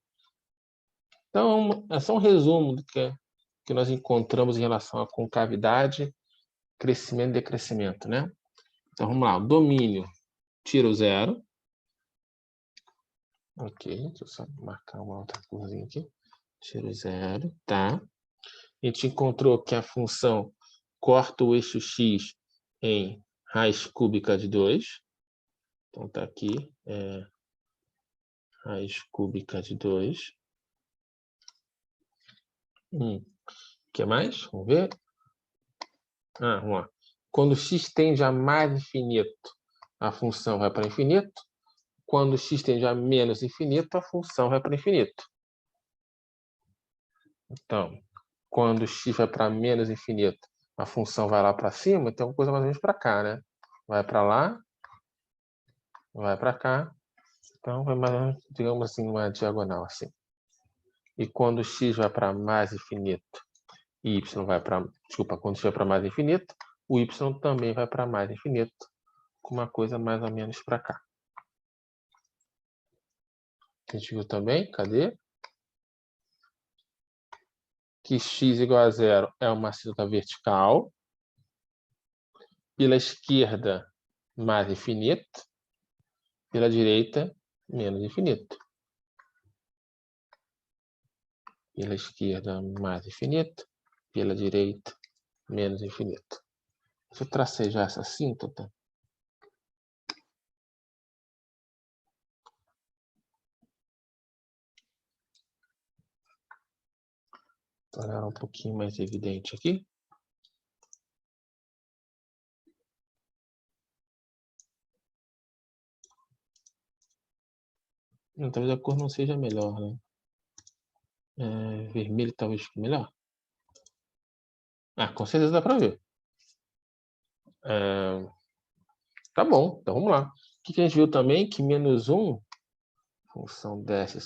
Então, é só um resumo do que nós encontramos em relação à concavidade, crescimento e decrescimento, né? Então, vamos lá. O domínio tira o 0. Ok, deixa eu só marcar uma outra corzinha aqui. Tira o 0, tá? A gente encontrou que a função corta o eixo x em raiz cúbica de 2. Então, tá aqui, raiz cúbica de 2. O que mais? Vamos ver. Vamos lá. Quando x tende a mais infinito, a função vai para infinito. Quando x tende a menos infinito, a função vai para infinito. Então, quando x vai para menos infinito, a função vai lá para cima, então é uma coisa mais ou menos para cá, né? Vai para lá, vai para cá. Então, vai mais ou menos, digamos assim, uma diagonal assim. E quando x vai para mais infinito, y vai para... Desculpa, quando x vai para mais infinito, o y também vai para mais infinito, com uma coisa mais ou menos para cá. A gente viu também, cadê? Que x igual a 0 é uma síntota vertical. Pela esquerda, mais infinito. Pela direita, menos infinito. Pela esquerda, mais infinito. Pela direita, menos infinito. Se eu tracejar essa síntota, tornar um pouquinho mais evidente aqui. Talvez a cor não seja melhor, né? Vermelho talvez fique melhor. Com certeza dá para ver. Tá bom, então vamos lá. O que a gente viu também? Que -1, função desce,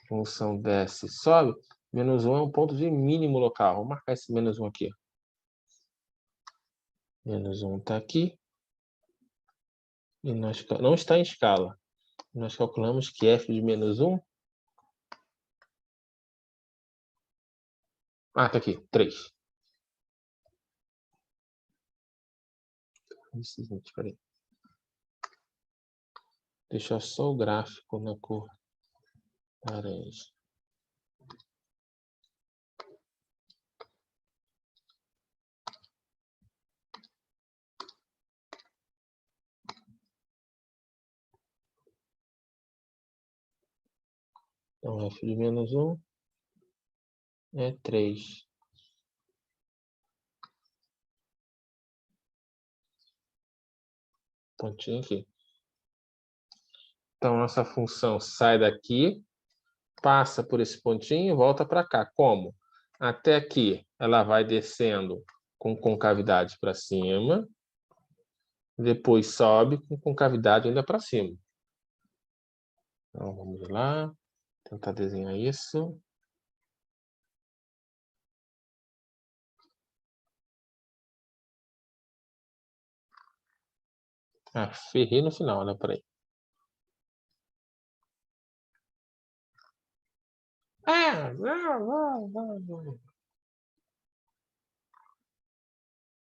função desce, sobe. -1 é um ponto de mínimo local. Vou marcar esse -1 aqui. -1 está aqui. E não está em escala. Nós calculamos que f de -1... Está aqui, 3. Espera aí. Deixa só o gráfico na cor laranja. Então, f de menos 1 é 3. Pontinho aqui. Então, nossa função sai daqui, passa por esse pontinho e volta para cá. Como? Até aqui, ela vai descendo com concavidade para cima, depois sobe com concavidade ainda para cima. Então, vamos lá, tentar desenhar isso. Ah, ferrei no final, né? Peraí.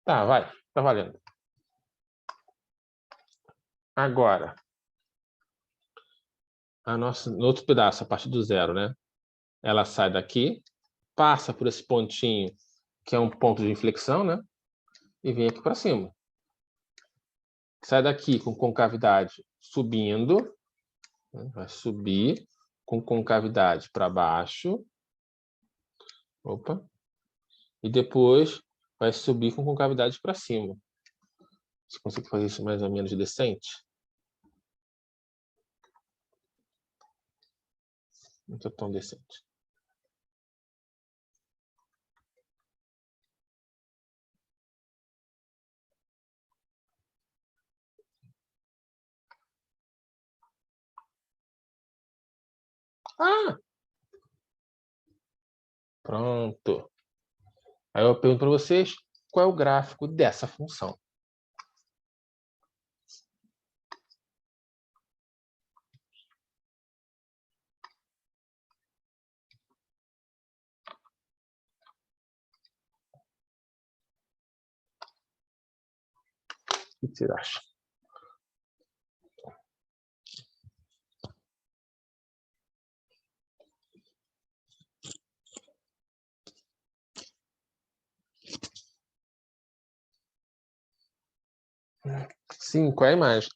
Tá, vai. Tá valendo. Agora, no outro pedaço, a partir do zero, né? Ela sai daqui, passa por esse pontinho, que é um ponto de inflexão, né? E vem aqui para cima. Sai daqui com concavidade subindo, né? Vai subir com concavidade para baixo. Opa. E depois vai subir com concavidade para cima. Você consegue fazer isso mais ou menos decente? Não estou tão decente. Ah! Pronto. Aí eu pergunto para vocês qual é o gráfico dessa função. O que você acha? Sim, qual é a imagem?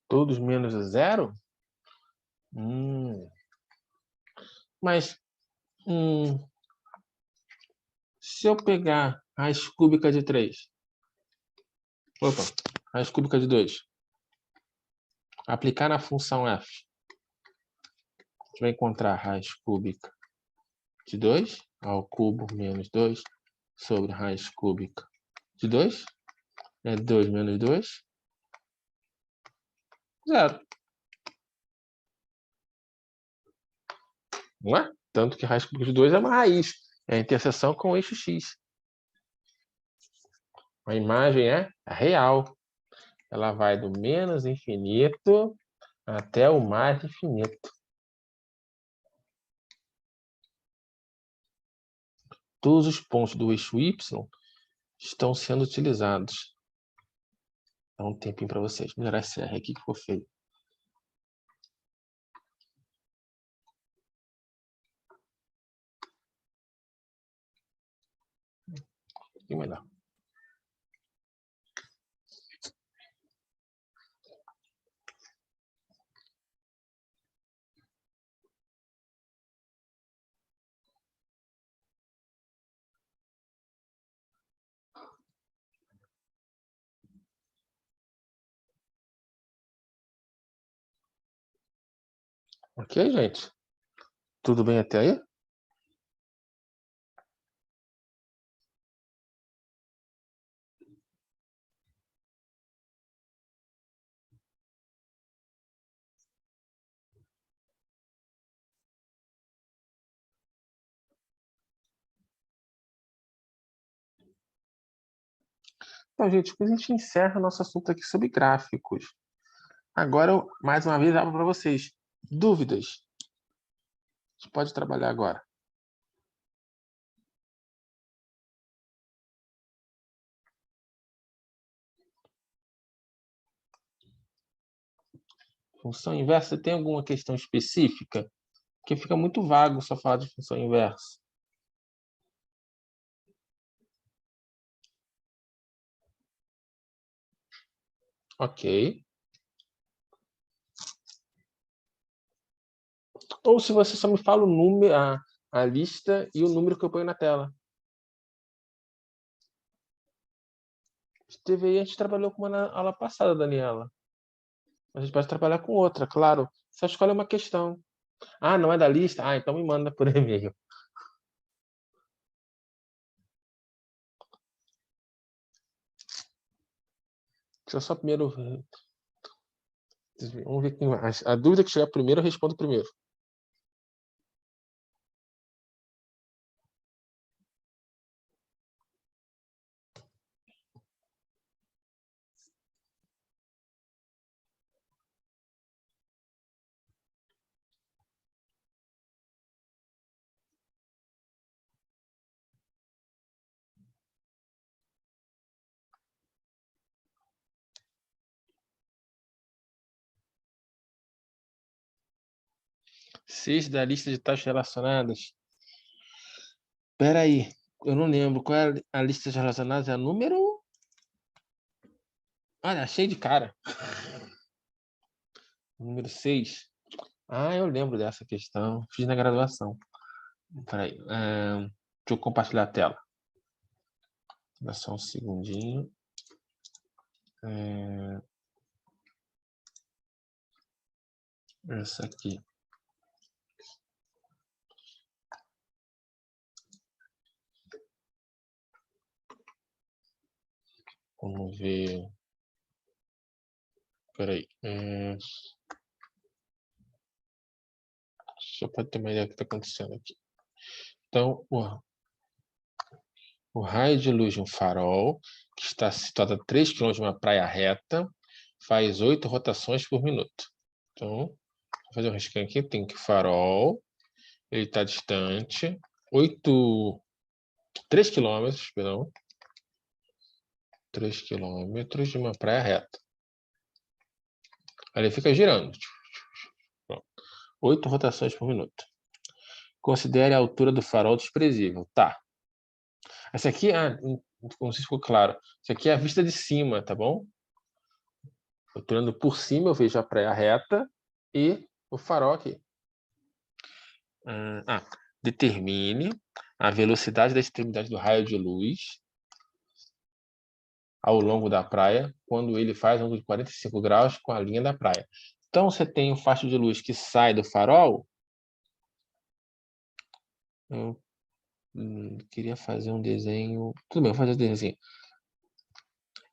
Todos menos zero? Mas se eu pegar raiz cúbica de 3, opa, raiz cúbica de 2, aplicar na função f, a gente vai encontrar raiz cúbica de 2 ao cubo menos 2 sobre raiz cúbica de 2. É 2 menos 2, 0. Não é? Tanto que raiz cúbica de 2 é uma raiz. É a interseção com o eixo x. A imagem é real. Ela vai do menos infinito até o mais infinito. Todos os pontos do eixo y estão sendo utilizados. Dá um tempinho para vocês. Melhorar esse R aqui que ficou feio. E melhor. Ok, gente? Tudo bem até aí? Então, gente, a gente encerra nosso assunto aqui sobre gráficos. Agora, mais uma vez, abro para vocês. Dúvidas? A gente pode trabalhar agora. Função inversa, tem alguma questão específica? Porque fica muito vago só falar de função inversa. Ok. Ou se você só me fala o número, a lista e o número que eu ponho na tela. Teve aí, a gente trabalhou com uma na aula passada, Daniela. A gente pode trabalhar com outra, claro. Só escolhe uma questão. Ah, não é da lista? Ah, então me manda por e-mail. Deixa eu só primeiro ver. Vamos ver quem mais. A dúvida que chegar primeiro, eu respondo primeiro. Seis da lista de taxas relacionadas. Espera aí, eu não lembro. Qual é a lista de relacionadas? É número... Olha, achei de cara. Número 6. Ah, eu lembro dessa questão. Fiz na graduação. Peraí. Deixa eu compartilhar a tela. Dá só um segundinho. Essa aqui. Vamos ver. Peraí. Só para ter uma ideia do que está acontecendo aqui. Então, o raio de luz de um farol, que está situado a 3 km de uma praia reta, faz 8 rotações por minuto. Então, vou fazer um risquinho aqui. Tem que o farol, ele está distante 3 km, perdão. 3 km de uma praia reta. Aí ele fica girando. 8 rotações por minuto. Considere a altura do farol desprezível. Tá. Essa aqui, não sei se ficou claro. Isso aqui é a vista de cima, tá bom? Eu tô olhando por cima, eu vejo a praia reta e o farol aqui. Determine a velocidade da extremidade do raio de luz ao longo da praia, quando ele faz ângulo de 45 graus com a linha da praia. Então, você tem o facho de luz que sai do farol. Eu queria fazer um desenho... Tudo bem, vou fazer um desenho assim.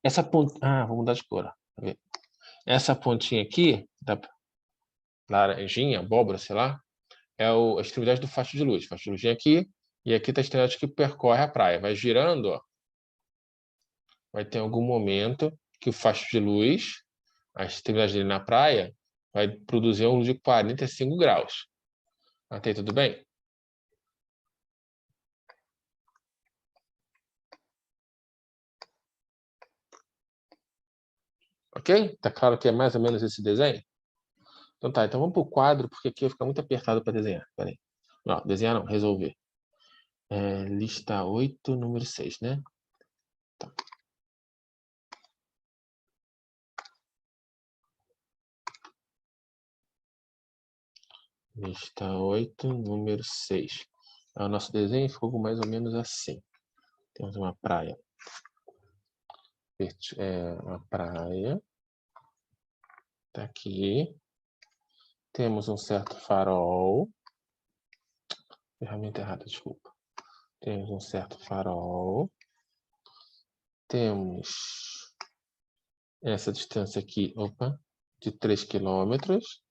Essa ponta... vou mudar de cor. Essa pontinha aqui, da laranjinha, abóbora, sei lá, é a extremidade do facho de luz. O facho de luz vem aqui, e aqui está a extremidade que percorre a praia. Vai girando, ó. Vai ter algum momento que o facho de luz, a extremidade dele na praia, vai produzir um ângulo de 45 graus. Até aí, tudo bem? Ok? Tá claro que é mais ou menos esse desenho? Então tá, então vamos para o quadro, porque aqui vai ficar muito apertado para desenhar. Peraí. Não, desenhar não, resolver. Lista 8, número 6, né? Tá. Lista 8, número 6. O nosso desenho ficou mais ou menos assim. Temos uma praia. Uma praia. Tá aqui. Temos um certo farol. Ferramenta errada, desculpa. Temos um certo farol. Temos essa distância aqui, de 3 quilômetros.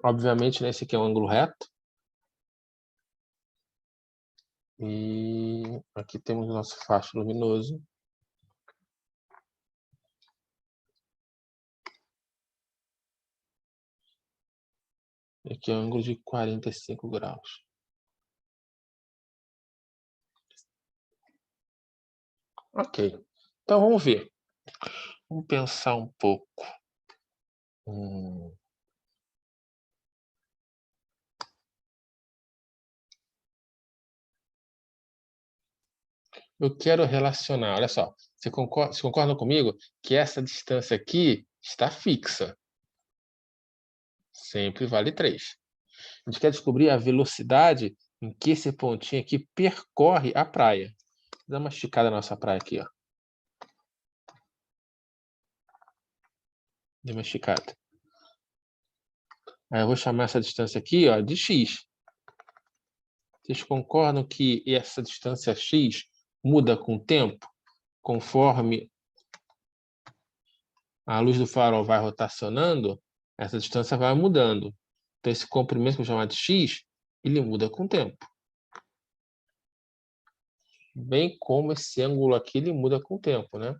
Obviamente, né, esse aqui é um ângulo reto. E aqui temos o nosso facho luminoso. E aqui é um ângulo de 45 graus. Ok. Então, vamos ver. Vamos pensar um pouco. Eu quero relacionar, olha só, vocês concordam comigo que essa distância aqui está fixa? Sempre vale 3. A gente quer descobrir a velocidade em que esse pontinho aqui percorre a praia. Vou dar uma esticada na nossa praia aqui, ó. Dê uma esticada. Aí eu vou chamar essa distância aqui, ó, de x. Vocês concordam que essa distância x muda com o tempo, conforme a luz do farol vai rotacionando, essa distância vai mudando. Então, esse comprimento que eu vou chamar de x, ele muda com o tempo. Bem como esse ângulo aqui, ele muda com o tempo, né?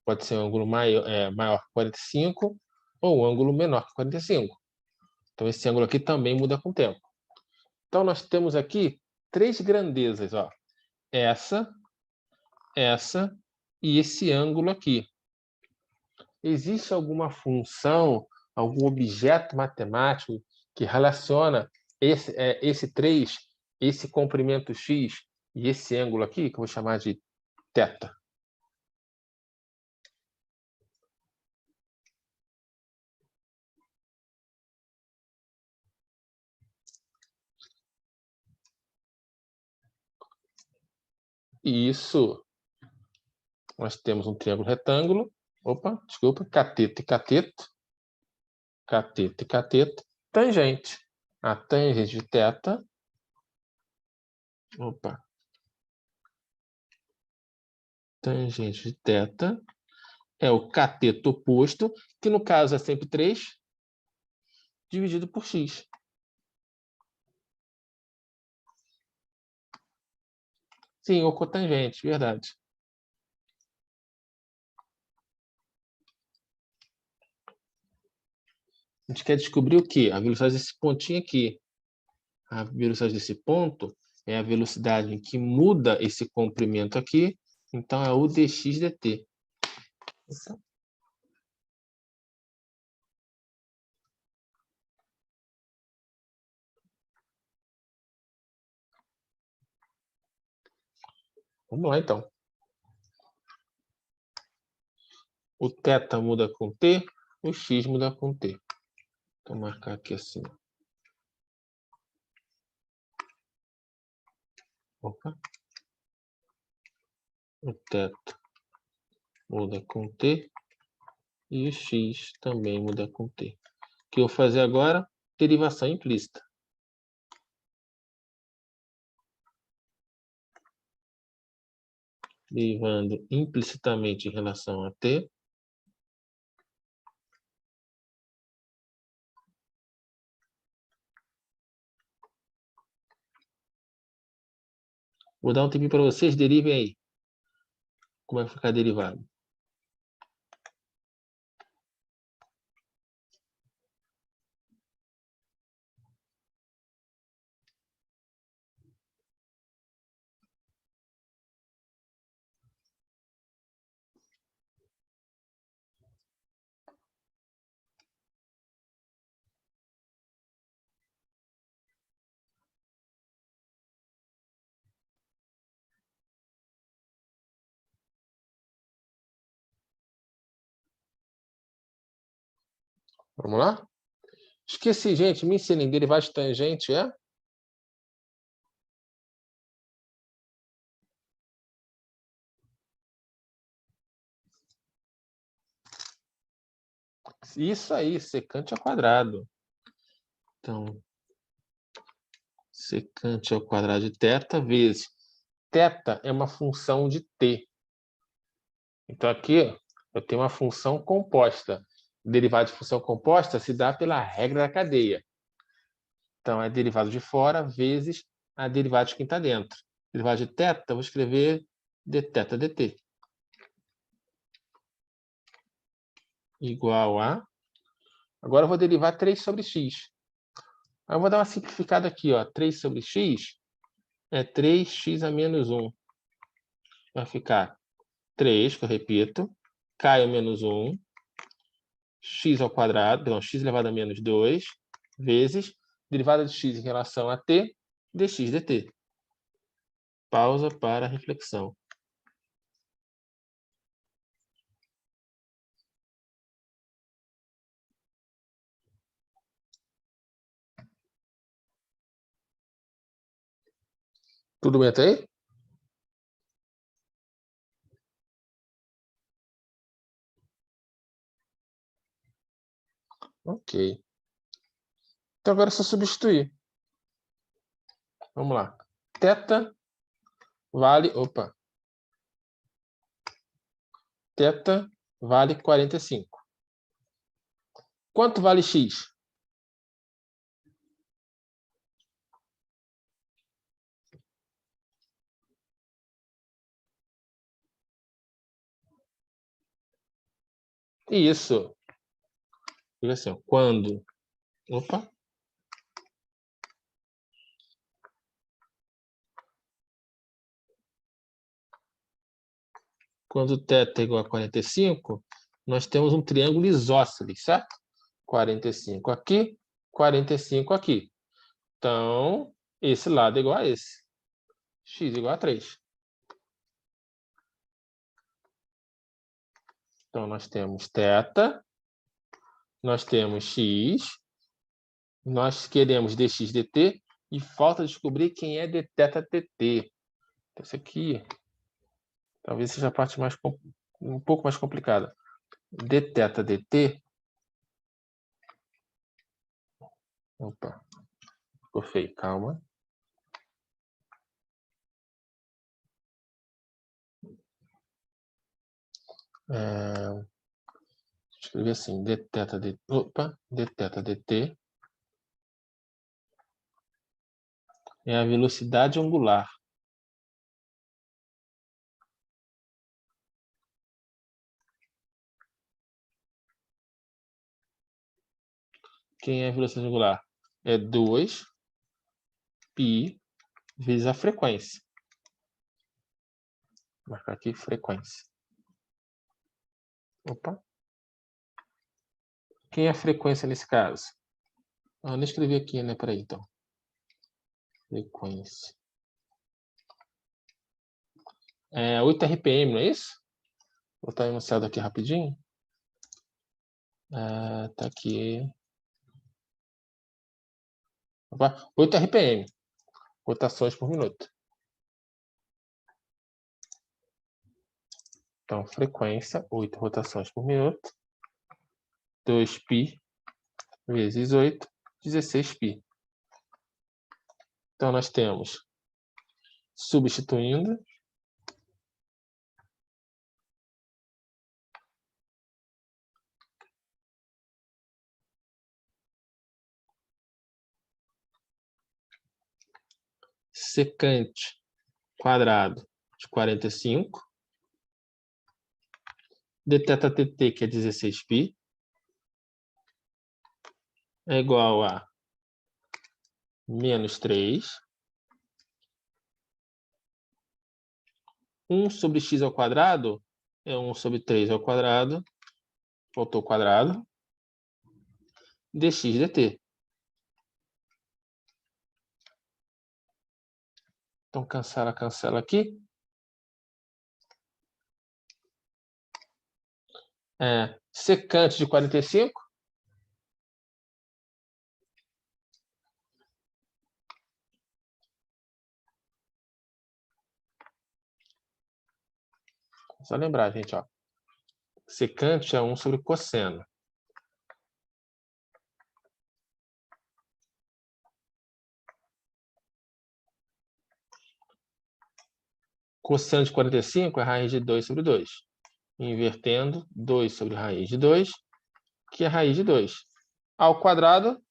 Pode ser um ângulo maior que 45 ou um ângulo menor que 45. Então, esse ângulo aqui também muda com o tempo. Então, nós temos aqui 3 grandezas, ó. Essa e esse ângulo aqui. Existe alguma função, algum objeto matemático que relaciona esse 3, esse comprimento x e esse ângulo aqui, que eu vou chamar de θ? Isso. Nós temos um triângulo retângulo. Opa, desculpa. Cateto e cateto. Cateto e cateto. Tangente. A tangente de θ. Opa. Tangente de θ é o cateto oposto, que no caso é sempre 3, dividido por x. Sim, o cotangente, verdade. A gente quer descobrir o quê? A velocidade desse pontinho aqui. A velocidade desse ponto é a velocidade em que muda esse comprimento aqui. Então, é o dx dt. Vamos lá, então. O θ muda com t, o x muda com t. Vou marcar aqui assim. Opa. O θ muda com t e o x também muda com t. O que eu vou fazer agora? Derivação implícita. Derivando implicitamente em relação a t. Vou dar um tempinho para vocês, derivem aí. Como é que fica derivado? Vamos lá? Esqueci, gente. Me ensinem. Derivada de tangente é? Isso aí, secante ao quadrado. Então, secante ao quadrado de θ vezes. Θ é uma função de t. Então, aqui eu tenho uma função composta. Derivada de função composta se dá pela regra da cadeia. Então, é derivada de fora vezes a derivada de quem está dentro. Derivada de θ, eu vou escrever dθ dt. Igual a... Agora eu vou derivar 3 sobre x. Aí eu vou dar uma simplificada aqui, ó. 3 sobre x é 3x a menos 1. Vai ficar 3, que eu repito, cai o menos 1, x ao quadrado, não, x elevado a menos 2, vezes derivada de x em relação a t, dx dt. Pausa para reflexão. Tudo bem até aí? Ok. Então agora é só substituir. Vamos lá. Θ vale... Opa. Θ vale 45. Quanto vale x? Isso. Diga assim, ó, quando... Opa. Quando θ é igual a 45, nós temos um triângulo isósceles, certo? 45 aqui, 45 aqui. Então, esse lado é igual a esse. X igual a 3. Então, nós temos θ, nós temos x, nós queremos dx dt, e falta descobrir quem é dθ dt. Esse aqui, talvez seja a parte mais um pouco mais complicada. Dθ dt... Opa, ficou feio, calma. Escrever assim, dθ dt, opa, dθ dt é a velocidade angular. Quem é a velocidade angular? É 2π vezes a frequência. Vou marcar aqui frequência. Opa. Quem é a frequência nesse caso? Eu nem escrevi aqui, né? Peraí, então. Frequência. É 8 RPM, não é isso? Vou botar enunciado aqui rapidinho. Tá aqui. Opa, 8 RPM. Rotações por minuto. Então, frequência, 8 rotações por minuto. 2π vezes 8, 16π. Então, nós temos, substituindo, secante quadrado de 45, dθ dt, que é 16π, é igual a menos 3, 1 sobre x ao quadrado é 1 sobre 3 ao quadrado, faltou quadrado, dx dt. Então, cancela, cancela aqui. Secante de 45. Só lembrar, gente, ó. Secante é 1 sobre cosseno. Cosseno de 45 é raiz de 2 sobre 2. Invertendo, 2 sobre raiz de 2 que é raiz de 2. A ao quadrado,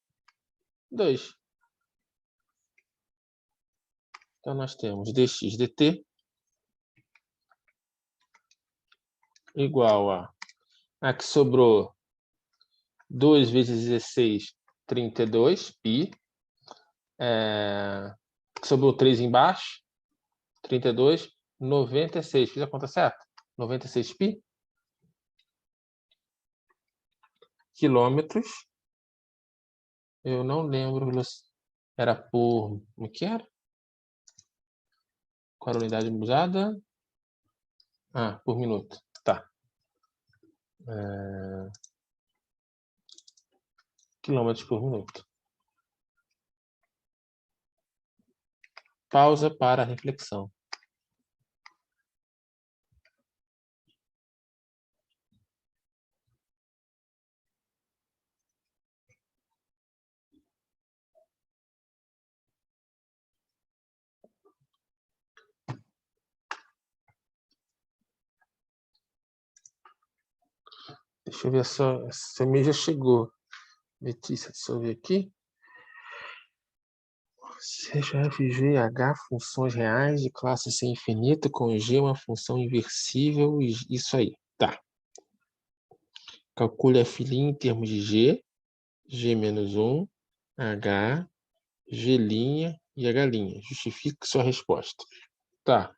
2. Então, nós temos dx dt igual a... Aqui sobrou 2 vezes 16, 32, π. Sobrou 3 embaixo, 32, 96. Fiz a conta certa? 96 π. Quilômetros. Eu não lembro. Era por... O que era? Qual era a unidade usada? Ah, por minuto. Tá. Quilômetros por minuto. Pausa para a reflexão. Deixa eu ver só. Esse e-mail já chegou. Letícia, deixa eu ver aqui. Seja f, g, h, funções reais de classe C infinita, com g uma função inversível. Isso aí. Tá. Calcule f' em termos de g. G menos 1, h, g' e h'. Justifique sua resposta. Tá.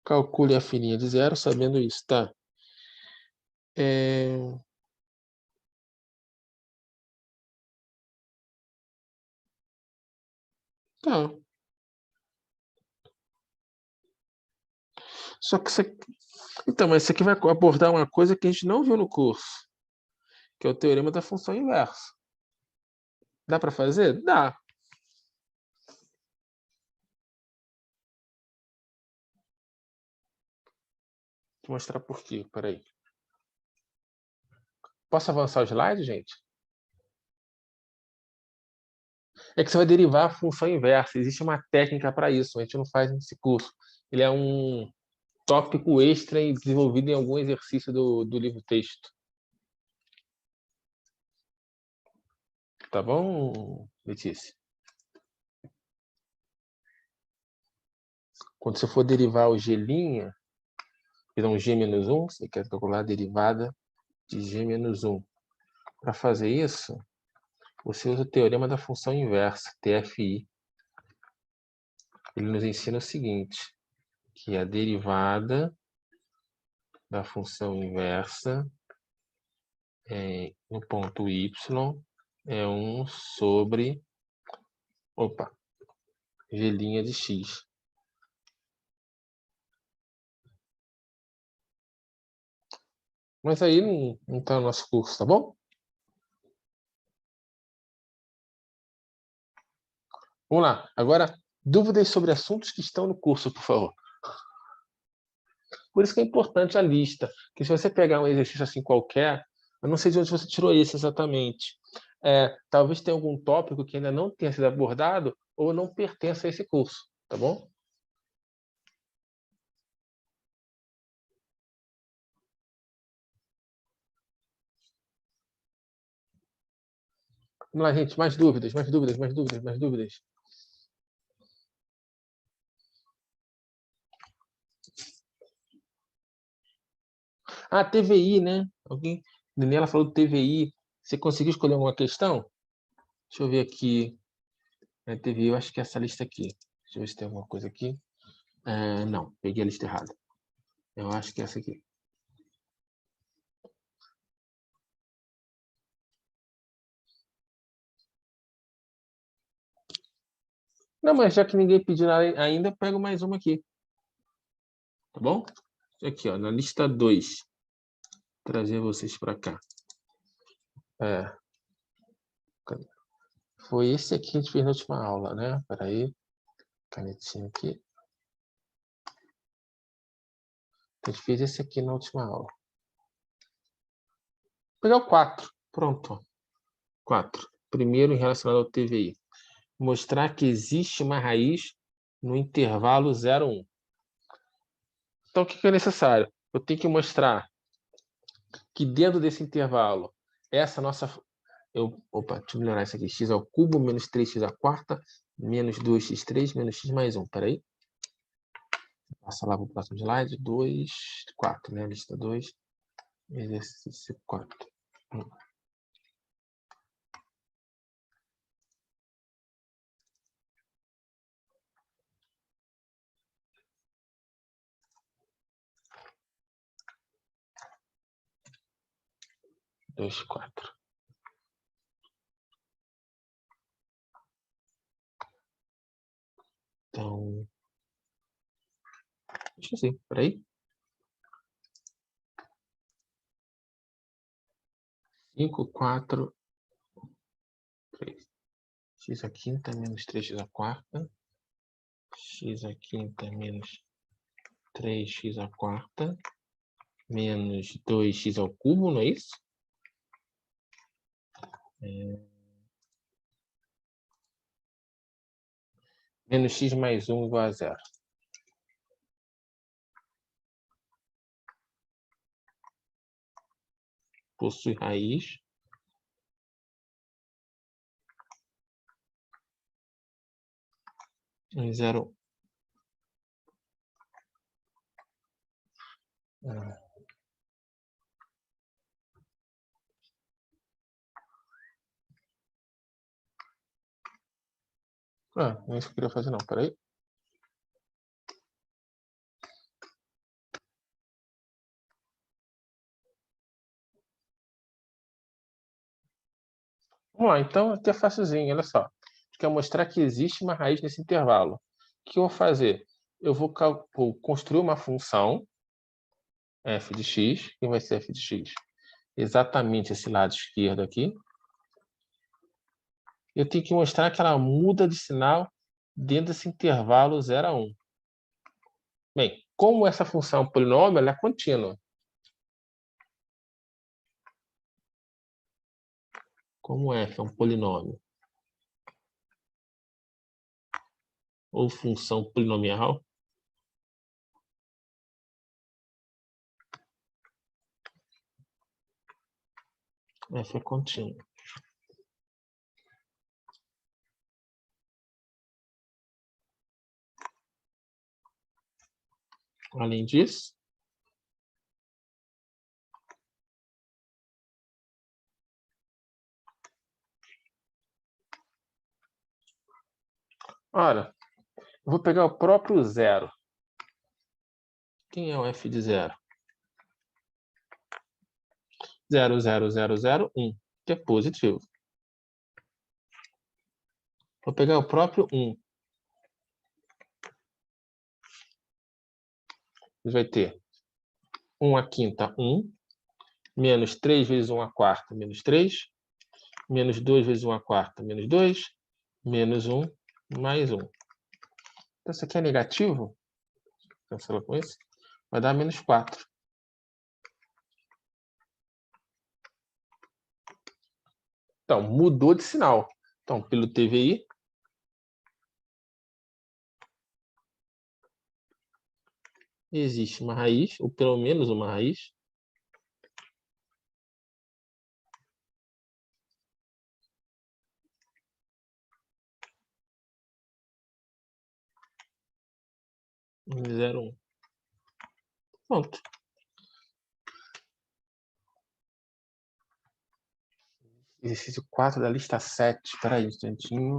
Calcule f' de 0, sabendo isso. Tá. Tá. Só que isso aqui... Então, mas isso aqui vai abordar uma coisa que a gente não viu no curso, que é o teorema da função inversa. Dá para fazer? Dá. Vou mostrar por quê. Peraí. Posso avançar o slide, gente? É que você vai derivar a função inversa. Existe uma técnica para isso. A gente não faz nesse curso. Ele é um tópico extra e desenvolvido em algum exercício do livro-texto. Tá bom, Letícia? Quando você for derivar o g', então g menos 1, você quer calcular a derivada de g menos 1. Para fazer isso, você usa o teorema da função inversa, TFI. Ele nos ensina o seguinte, que a derivada da função inversa no ponto y é 1 sobre g' de x. Mas aí não está no nosso curso, tá bom? Vamos lá. Agora, dúvidas sobre assuntos que estão no curso, por favor. Por isso que é importante a lista. Porque se você pegar um exercício assim qualquer, eu não sei de onde você tirou isso exatamente. Talvez tenha algum tópico que ainda não tenha sido abordado ou não pertença a esse curso, tá bom? Vamos lá, gente. Mais dúvidas, mais dúvidas, mais dúvidas, mais dúvidas. Ah, TVI, né? Alguém? Daniela falou do TVI. Você conseguiu escolher alguma questão? Deixa eu ver aqui. TVI, eu acho que é essa lista aqui. Deixa eu ver se tem alguma coisa aqui. Não, peguei a lista errada. Eu acho que é essa aqui. Não, mas já que ninguém pediu ainda, eu pego mais uma aqui. Tá bom? Aqui, ó, na lista 2. Trazer vocês para cá. Foi esse aqui que a gente fez na última aula, né? Espera aí. Canetinha aqui. A gente fez esse aqui na última aula. Vou pegar o 4. Pronto. 4. Primeiro, relacionado ao TVI. Mostrar que existe uma raiz no intervalo 0, 1. Então, o que é necessário? Eu tenho que mostrar que dentro desse intervalo, essa nossa... Opa, deixa eu melhorar isso aqui. X ao cubo menos 3x à quarta menos 2x3 menos x mais 1. Peraí. Passa lá para o próximo slide. 2, 4, né? Lista 2. Exercício 4. 2, 4. Então, deixa eu ver, peraí. 5, 4, 3. X à quinta menos 3x à quarta. X à quinta menos 3x à quarta. Menos 2x ao cubo, não é isso? Menos x mais 1 igual a 0. Possui raiz. Em 0. Não é isso que eu queria fazer, não. Peraí. Vamos lá, então aqui é facilzinho, olha só. Quer mostrar que existe uma raiz nesse intervalo. O que eu vou fazer? Eu vou construir uma função f de x. Quem vai ser f de x? Exatamente esse lado esquerdo aqui. Eu tenho que mostrar que ela muda de sinal dentro desse intervalo 0 a 1. Bem, como essa função é um polinômio, ela é contínua. Como f é um polinômio ou função polinomial, f é contínua. Além disso, olha, eu vou pegar o próprio zero. Quem é o f de 0? 0, 0, 0, 0, 1, que é positivo. Vou pegar o próprio 1. Vai ter 1 à quinta, 1. Menos 3 vezes 1 à quarta, menos 3. Menos 2 vezes 1 à quarta, menos 2. Menos 1, mais 1. Então, isso aqui é negativo. Cancela com isso. Vai dar menos 4. Então, mudou de sinal. Então, pelo TVI, existe uma raiz, ou pelo menos uma raiz, em 0, 1. Pronto. Exercício 4 da lista 7. Espera aí um instantinho.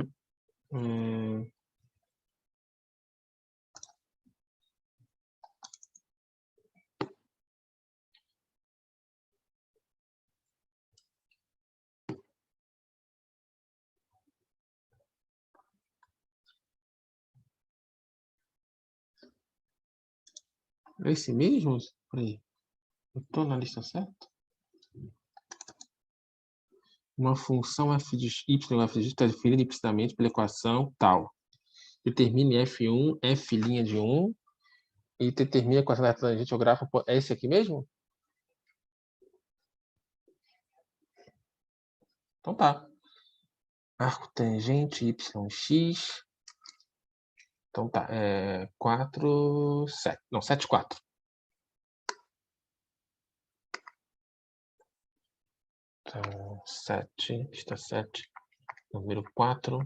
É esse mesmo? Peraí. Eu estou na lista certa? Uma função f de y, f de x está definida implicitamente pela equação tal. Determine f1, f' de 1 e determine a equação da tangente ao gráfico. É esse aqui mesmo? Então tá. Arco tangente yx. Então tá. 4, 7. Não, 7, 4. Então, 7, está 7. Número 4.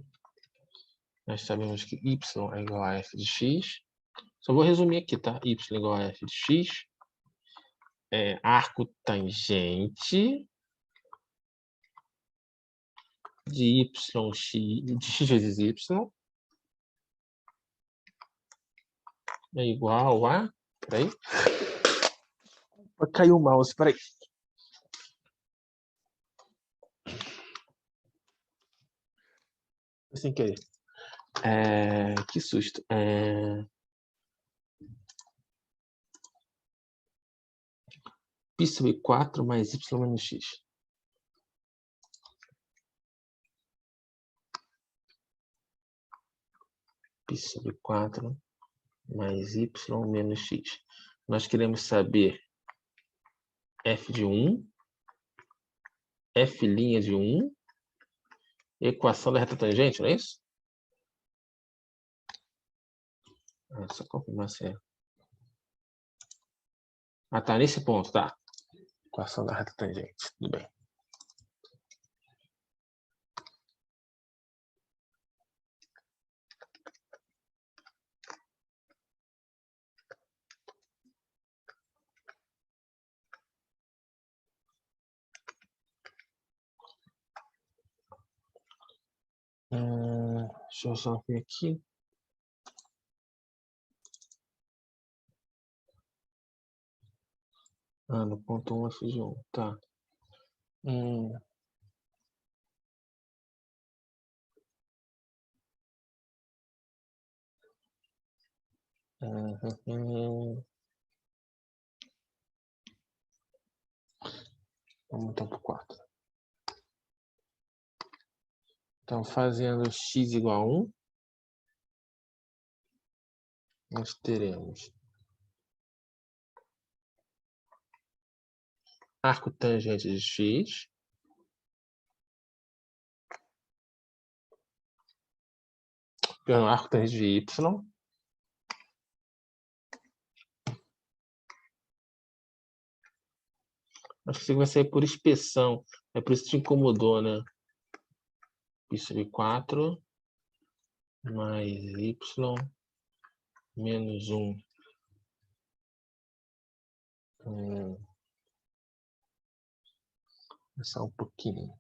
Nós sabemos que y é igual a f de x. Só vou resumir aqui, tá? Y é igual a f de x. Arco tangente de x vezes y é igual a... Peraí. Caiu o mouse, peraí. Sem querer. Que susto. Pi sobre 4 mais y menos x. Pi sobre 4 mais y menos x. Nós queremos saber f de 1, f' de 1, equação da reta tangente, não é isso? Só confirmar se é. Tá, nesse ponto, tá. Equação da reta tangente, tudo bem. Deixa eu só ver aqui. No ponto 1 f de 1, tá. Vamos então para o 4. Então, fazendo x igual a 1, nós teremos arco tangente de x arco tangente de y. Acho que isso vai sair por inspeção. É por isso que te incomodou, né? Pi sobre 4 mais y menos 1. Só um pouquinho.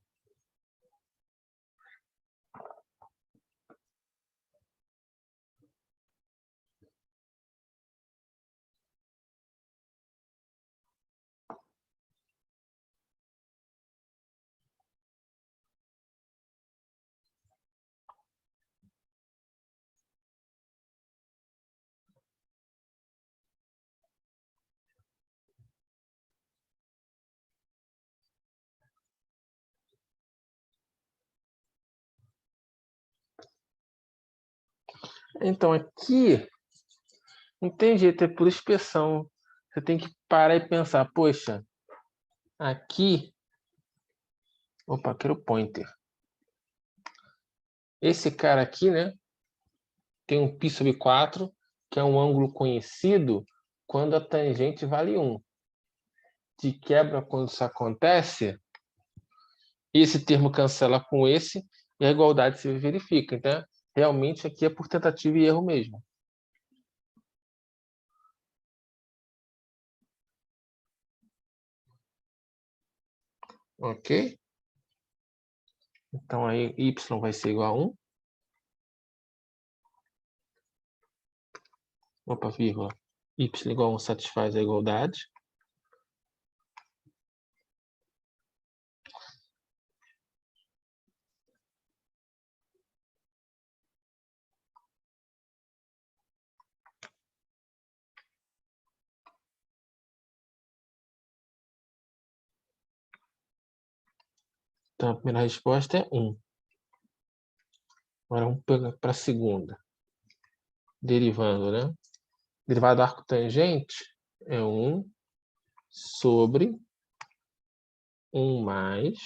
Então, aqui não tem jeito, é por inspeção. Você tem que parar e pensar, poxa, aqui... Opa, quero o pointer. Esse cara aqui, né? Tem um π sobre 4, que é um ângulo conhecido quando a tangente vale 1. De quebra, quando isso acontece, esse termo cancela com esse e a igualdade se verifica. Então, realmente, aqui é por tentativa e erro mesmo. Ok? Então, aí, y vai ser igual a 1. Opa, vírgula. Y igual a 1 satisfaz a igualdade. Então, a primeira resposta é 1. Agora, vamos pegar para a segunda. Derivando, né? Derivado do arco tangente é 1 sobre 1 mais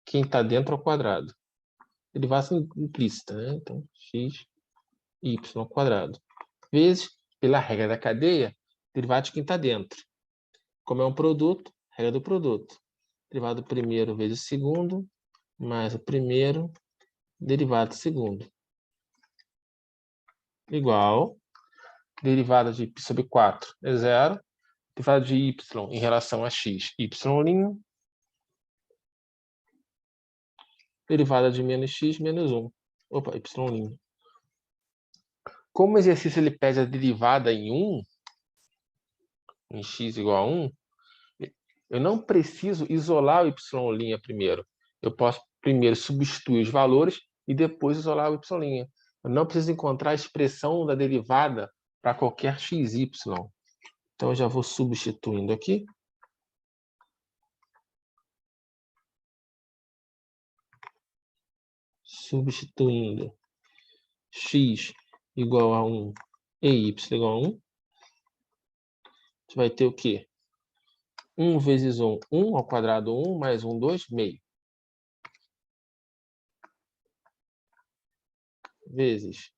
quem está dentro ao quadrado. Derivação implícita, né? Então, x, y ao quadrado. Vezes, pela regra da cadeia, derivado de quem está dentro. Como é um produto, regra do produto. derivada do primeiro vezes o segundo, mais o primeiro, derivada do segundo. Igual, derivada de π sobre 4 é zero, derivada de y em relação a x, y', derivada de menos x, menos 1. Opa, y'. Como o exercício ele pede a derivada em 1, em x igual a 1, eu não preciso isolar o y' primeiro. Eu posso primeiro substituir os valores e depois isolar o y'. Eu não preciso encontrar a expressão da derivada para qualquer xy. Então, eu já vou substituindo aqui. Substituindo x igual a 1 e y igual a 1. A gente vai ter o quê? 1 vezes 1, 1 ao quadrado 1, mais 1, 2, meio. Vezes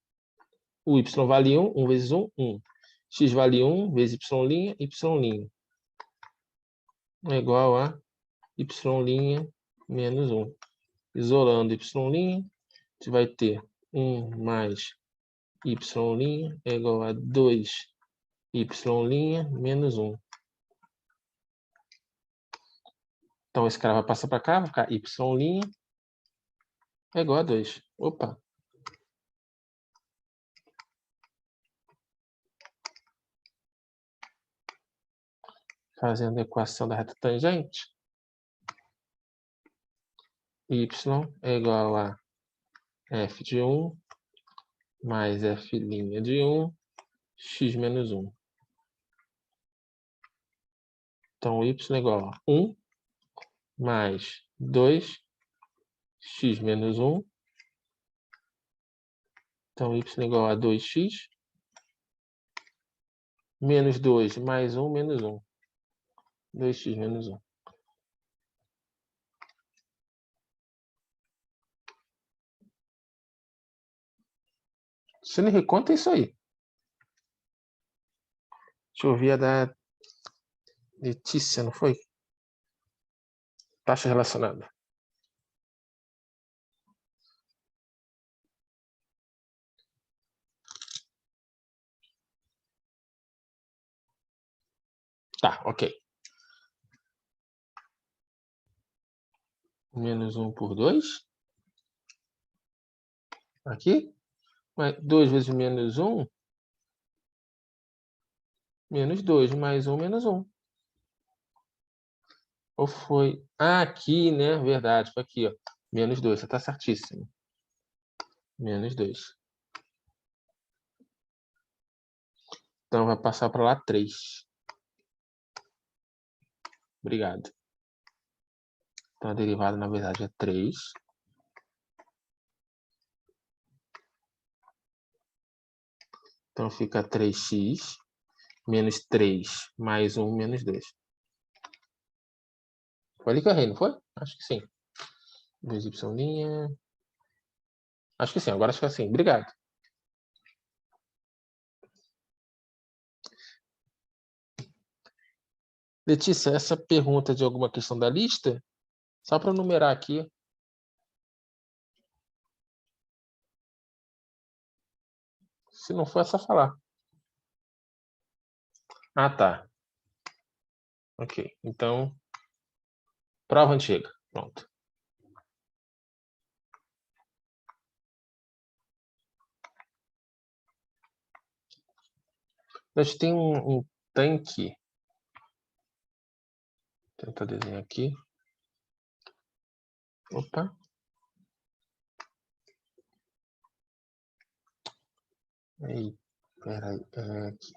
o y vale 1, 1 vezes 1, 1. X vale 1, vezes y', y'. É igual a y' menos 1. Isolando y', a gente vai ter 1 mais y' é igual a 2y' menos 1. Então, esse cara vai passar para cá, vai ficar y' é igual a 2. Opa! Fazendo a equação da reta tangente. Y é igual a f de 1 mais f' de 1, x menos 1. Então, y é igual a 1 mais 2, x menos 1. Então, y é igual a 2x, menos 2 mais 1, menos 1. 2x menos 1. Se não reconta, é isso aí. Deixa eu ver a da Letícia, não foi? Taxa relacionada. Tá, ok. Menos 1 por 2. Aqui. 2 vezes menos 1. Menos 2, mais 1, menos 1. Ou foi... Ah, aqui, né? Verdade, foi aqui, ó. Menos 2, você tá certíssimo. Menos 2. Então, vai passar para lá 3. Obrigado. Então, a derivada, na verdade, é 3. Então, fica 3x menos 3 mais 1 menos 2. Foi ali que eu errei, não foi? Acho que sim. 2y'. Acho que sim, agora acho que é assim. Obrigado. Letícia, essa pergunta de alguma questão da lista, só para numerar aqui. Se não for, é só falar. Ah, tá. Ok, então, prova antiga. Pronto. A gente tem um tanque. Vou tentar desenhar aqui. Opa. Aí, peraí. Aqui.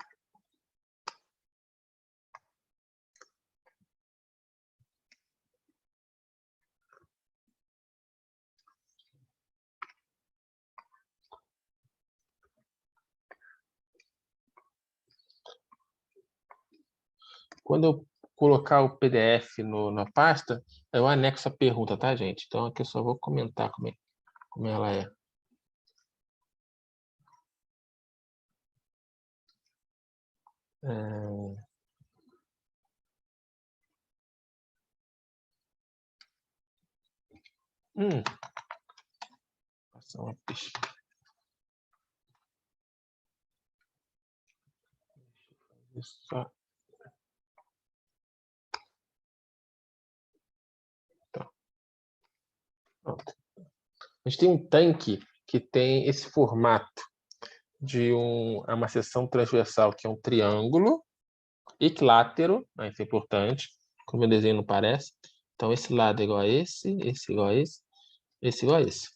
Quando eu colocar o PDF na pasta, eu anexo a pergunta, tá, gente? Então, aqui eu só vou comentar como ela é. Passar uma pesquisa. Só. Tá. Pronto. A gente tem um tanque que tem esse formato de uma seção transversal, que é um triângulo equilátero, né, isso é importante, como o desenho não parece. Então, esse lado é igual a esse igual a esse igual a esse.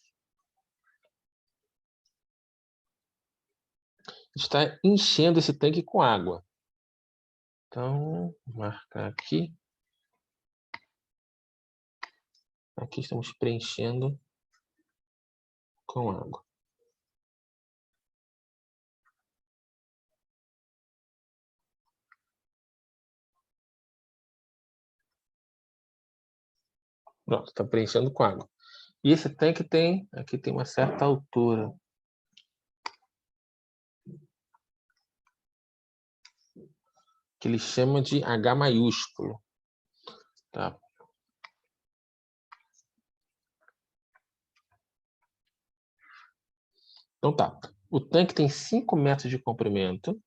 Está enchendo esse tanque com água. Então, vou marcar aqui. Aqui estamos preenchendo com água. Pronto, está preenchendo com água. E esse tanque aqui tem uma certa altura. Que ele chama de H maiúsculo. Tá? Então tá. O tanque tem 5 metros de comprimento.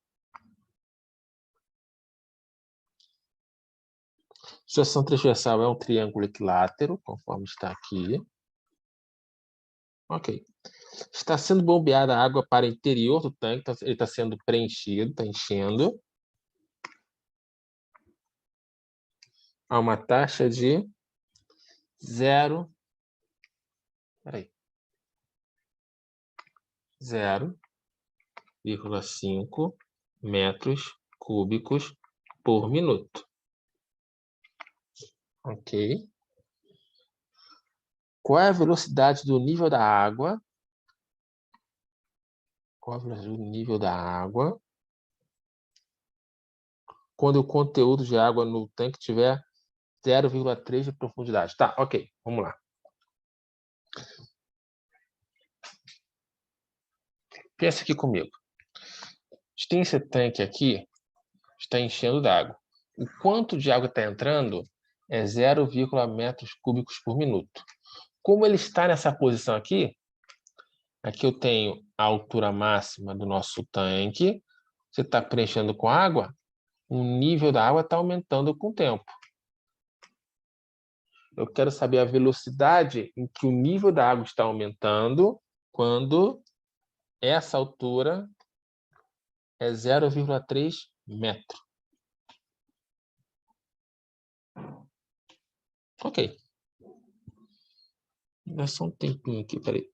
Seção transversal é um triângulo equilátero, conforme está aqui. Ok. Está sendo bombeada água para o interior do tanque, então ele está sendo preenchido, está enchendo. A uma taxa de 0,5 metros cúbicos por minuto. Ok. Qual é a velocidade do nível da água? Qual é a velocidade do nível da água quando o conteúdo de água no tanque tiver 0,3 de profundidade? Tá, ok. Vamos lá. Pensa aqui comigo. A gente tem esse tanque aqui, está enchendo d'água. O quanto de água está entrando é 0,1 metros cúbicos por minuto. Como ele está nessa posição aqui eu tenho a altura máxima do nosso tanque. Você está preenchendo com água, o nível da água está aumentando com o tempo. Eu quero saber a velocidade em que o nível da água está aumentando quando essa altura é 0,3 metro. Ok. Dá só um tempinho aqui, peraí.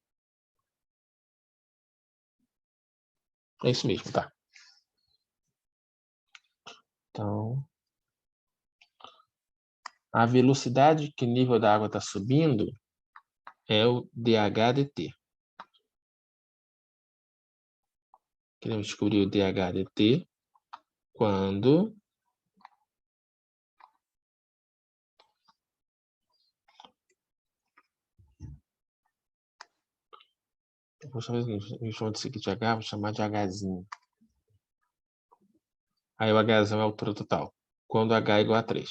É isso mesmo, tá? Então, a velocidade que o nível da água está subindo é o dH/dt. Queremos descobrir o dH/dt quando vou chamar disso aqui de H, vou chamar de Hzinho. Aí o Hzão é a altura total. Quando H é igual a 3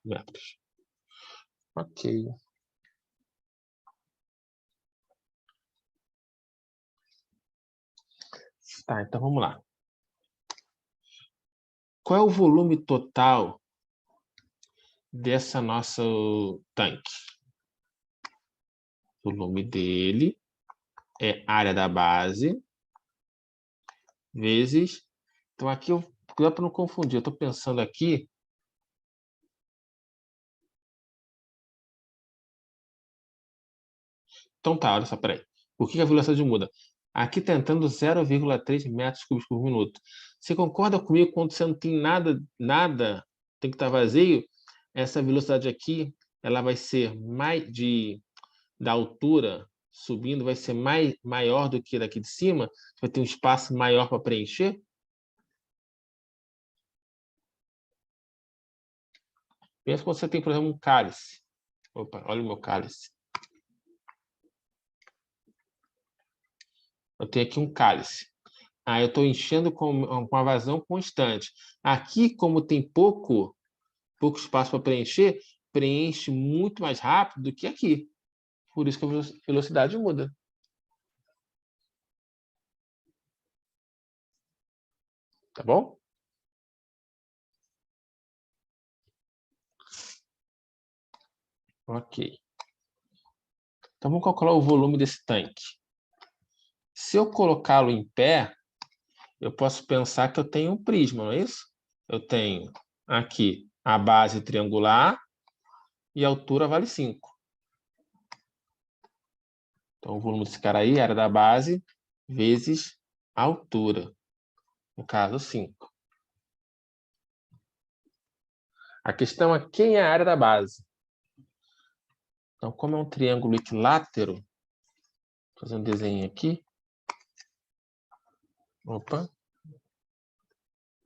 metros. Ok. Tá, então vamos lá. Qual é o volume total dessa nossa tanque? O volume dele é área da base vezes... Então aqui, cuidado para não confundir, eu estou pensando aqui... Então tá, olha só, peraí. Por que a velocidade muda? Aqui está entrando 0,3 metros cúbicos por minuto. Você concorda comigo quando você não tem nada, tem que estar vazio? Essa velocidade aqui, ela vai ser da altura subindo, vai ser maior do que daqui de cima? Vai ter um espaço maior para preencher? Pensa quando você tem, por exemplo, um cálice. Opa, olha o meu cálice. Eu tenho aqui um cálice. Eu estou enchendo com uma vazão constante. Aqui, como tem pouco espaço para preencher, preenche muito mais rápido do que aqui. Por isso que a velocidade muda. Tá bom? Ok. Então, vamos calcular o volume desse tanque. Se eu colocá-lo em pé, eu posso pensar que eu tenho um prisma, não é isso? Eu tenho aqui a base triangular e a altura vale 5. Então, o volume desse cara aí, a área da base, vezes a altura. No caso, 5. A questão é quem é a área da base. Então, como é um triângulo equilátero, vou fazer um desenho aqui. Opa.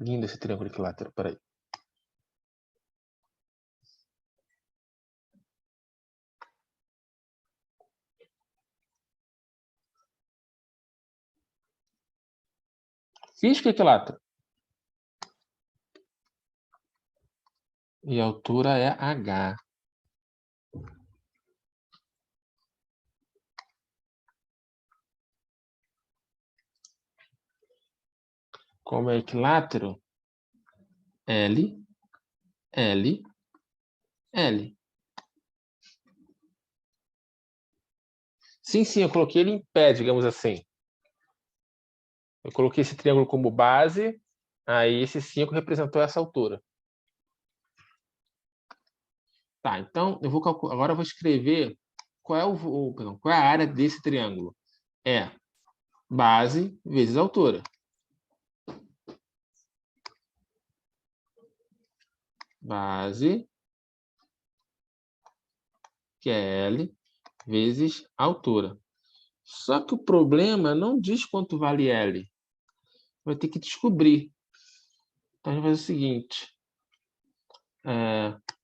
Lindo esse triângulo equilátero, peraí. Fiz o equilátero. E a altura é H. Como é equilátero, L, L, L. Sim, eu coloquei ele em pé, digamos assim. Eu coloquei esse triângulo como base, aí esse 5 representou essa altura. Tá, então eu vou calcular. Agora eu vou escrever qual é qual é a área desse triângulo. É base vezes altura. Base, que é L, vezes altura. Só que o problema não diz quanto vale L. Vai ter que descobrir. Então a gente vai fazer o seguinte.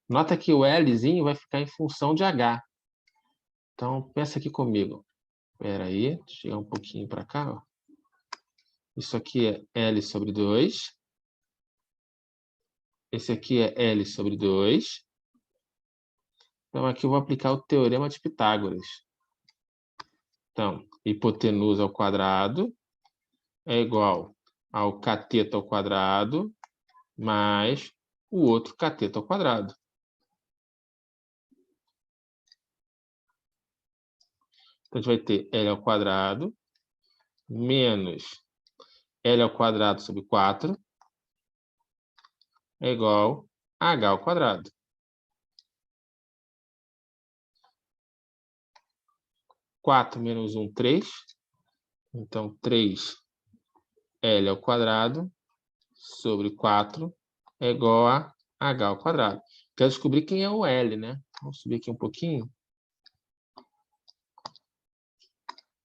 Nota que o Lzinho vai ficar em função de H. Então pensa aqui comigo. Espera aí, chegar um pouquinho para cá. Ó. Isso aqui é L sobre 2. Esse aqui é L sobre 2. Então, aqui eu vou aplicar o teorema de Pitágoras. Então, hipotenusa ao quadrado é igual ao cateto ao quadrado mais o outro cateto ao quadrado. Então, a gente vai ter L ao quadrado menos L ao quadrado sobre 4 é igual a H ao quadrado. 4 menos 1, 3. Então, 3L ao quadrado sobre 4 é igual a H ao quadrado. Quero descobrir quem é o L, né? Vamos subir aqui um pouquinho.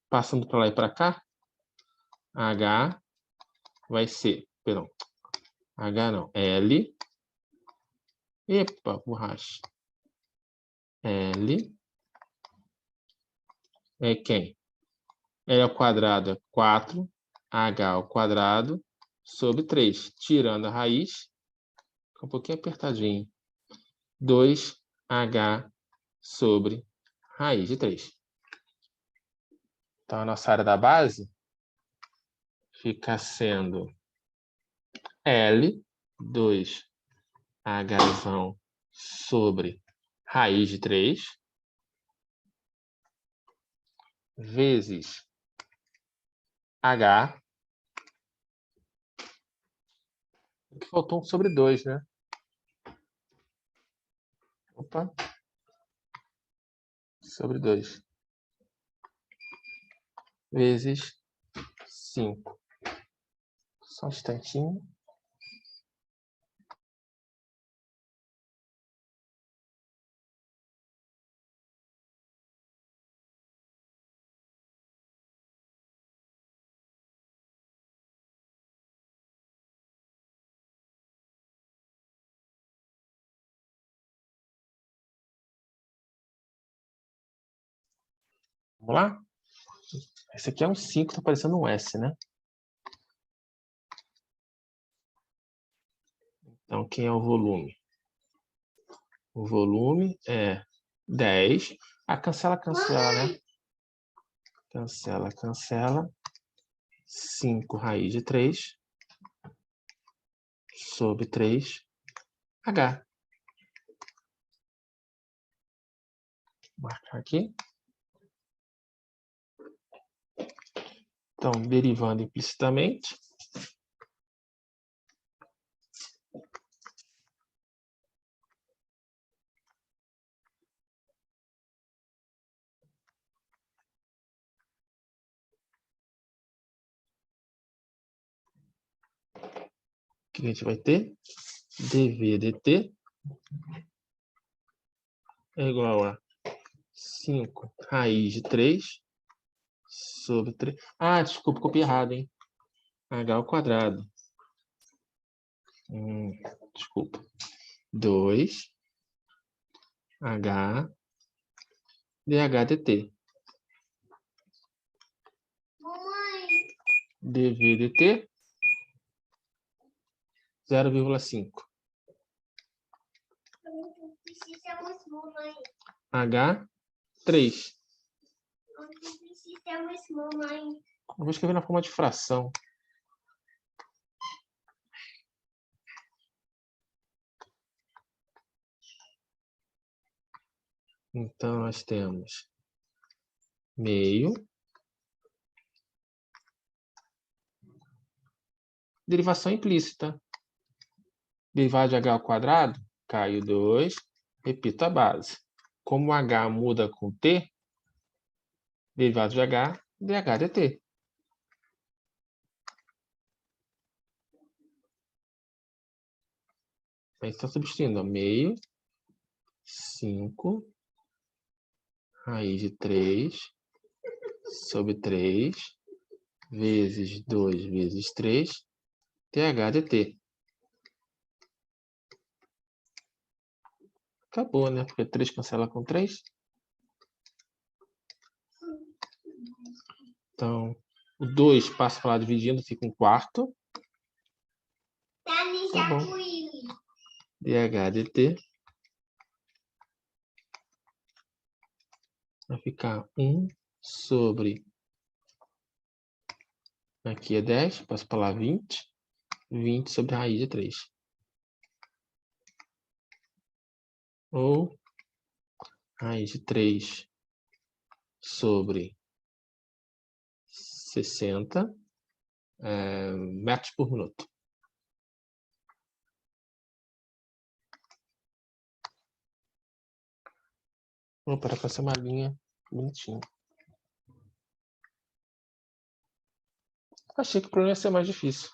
Passando para lá e para cá. H vai ser, perdão, H não, L. Epa, borracha. L é quem? L ao quadrado é 4, H ao quadrado sobre 3. Tirando a raiz, fica um pouquinho apertadinho. 2H sobre raiz de 3. Então, a nossa área da base fica sendo L, 2H sobre raiz de 3, vezes H, que faltou um sobre 2, né? Opa. Sobre 2. Vezes 5. Só um instantinho. Vamos lá? Esse aqui é um 5, está parecendo um S, né? Então, quem é o volume? O volume é 10 Ah, cancela, né? Cancela. 5 raiz de 3 sobre 3H. Vou marcar aqui. Então, derivando implicitamente. O que a gente vai ter? dv dt é igual a 5 raiz de 3 sobre 3. Ah, desculpa, copiei errado, hein? H ao quadrado. Desculpa. 2H dH dt. dv dt 0,5. H 3. Eu vou escrever na forma de fração. Então, nós temos meio. Derivação implícita. Derivada de h ao quadrado, cai o 2, repito a base. Como h muda com t, derivado de h, dh dt. A gente está substituindo, meio, 5, raiz de 3, sobre 3, vezes 2 vezes 3, dh dt. Acabou, né? Porque 3 cancela com 3. Então, o 2 passa para lá dividindo, fica um quarto. Tá bom. dH dt vai ficar 1 sobre... Aqui é 10, passo para lá 20. 20 sobre a raiz de 3. Ou raiz de 3 sobre 60 metros por minuto. Vou parar para essa uma linha bonitinha. Achei que o problema ia ser mais difícil.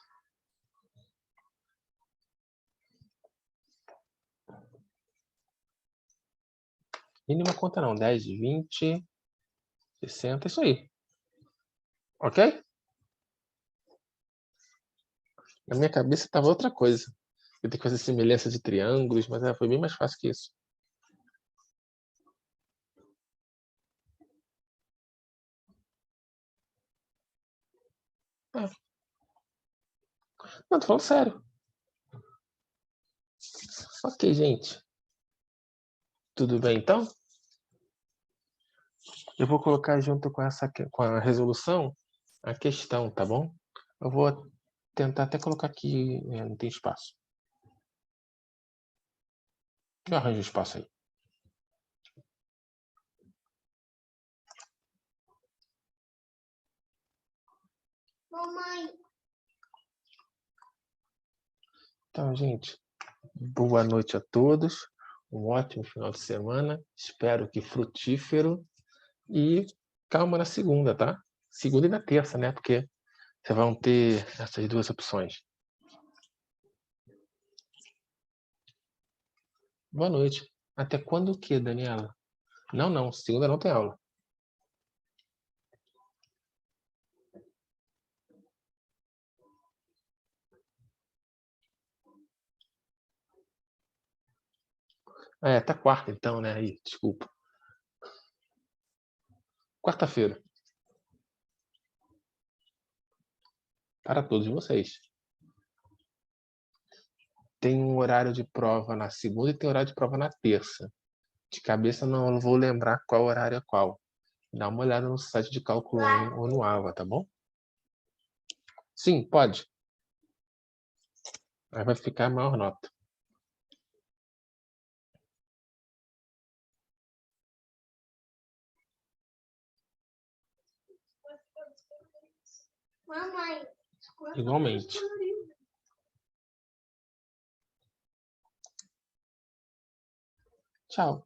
Mínima conta não, 10, 20, 60, isso aí. Ok? Na minha cabeça estava outra coisa. Eu tenho que fazer semelhança de triângulos, mas foi bem mais fácil que isso. Não, tô falando sério. Ok, gente. Tudo bem, então? Eu vou colocar junto com a resolução a questão, tá bom? Eu vou tentar até colocar aqui, não tem espaço. Eu arranjo espaço aí. Mamãe. Então, gente, boa noite a todos. Um ótimo final de semana. Espero que frutífero. E calma na segunda, tá? Segunda e na terça, né? Porque vocês vão ter essas duas opções. Boa noite. Até quando o quê, Daniela? Não. Segunda não tem aula. Tá quarta então, né? Aí, desculpa. Quarta-feira. Para todos vocês. Tem um horário de prova na segunda e tem horário de prova na terça. De cabeça não vou lembrar qual horário é qual. Dá uma olhada no site de cálculo ou no AVA, tá bom? Sim, pode. Aí vai ficar a maior nota. Mamãe. Igualmente. Tchau.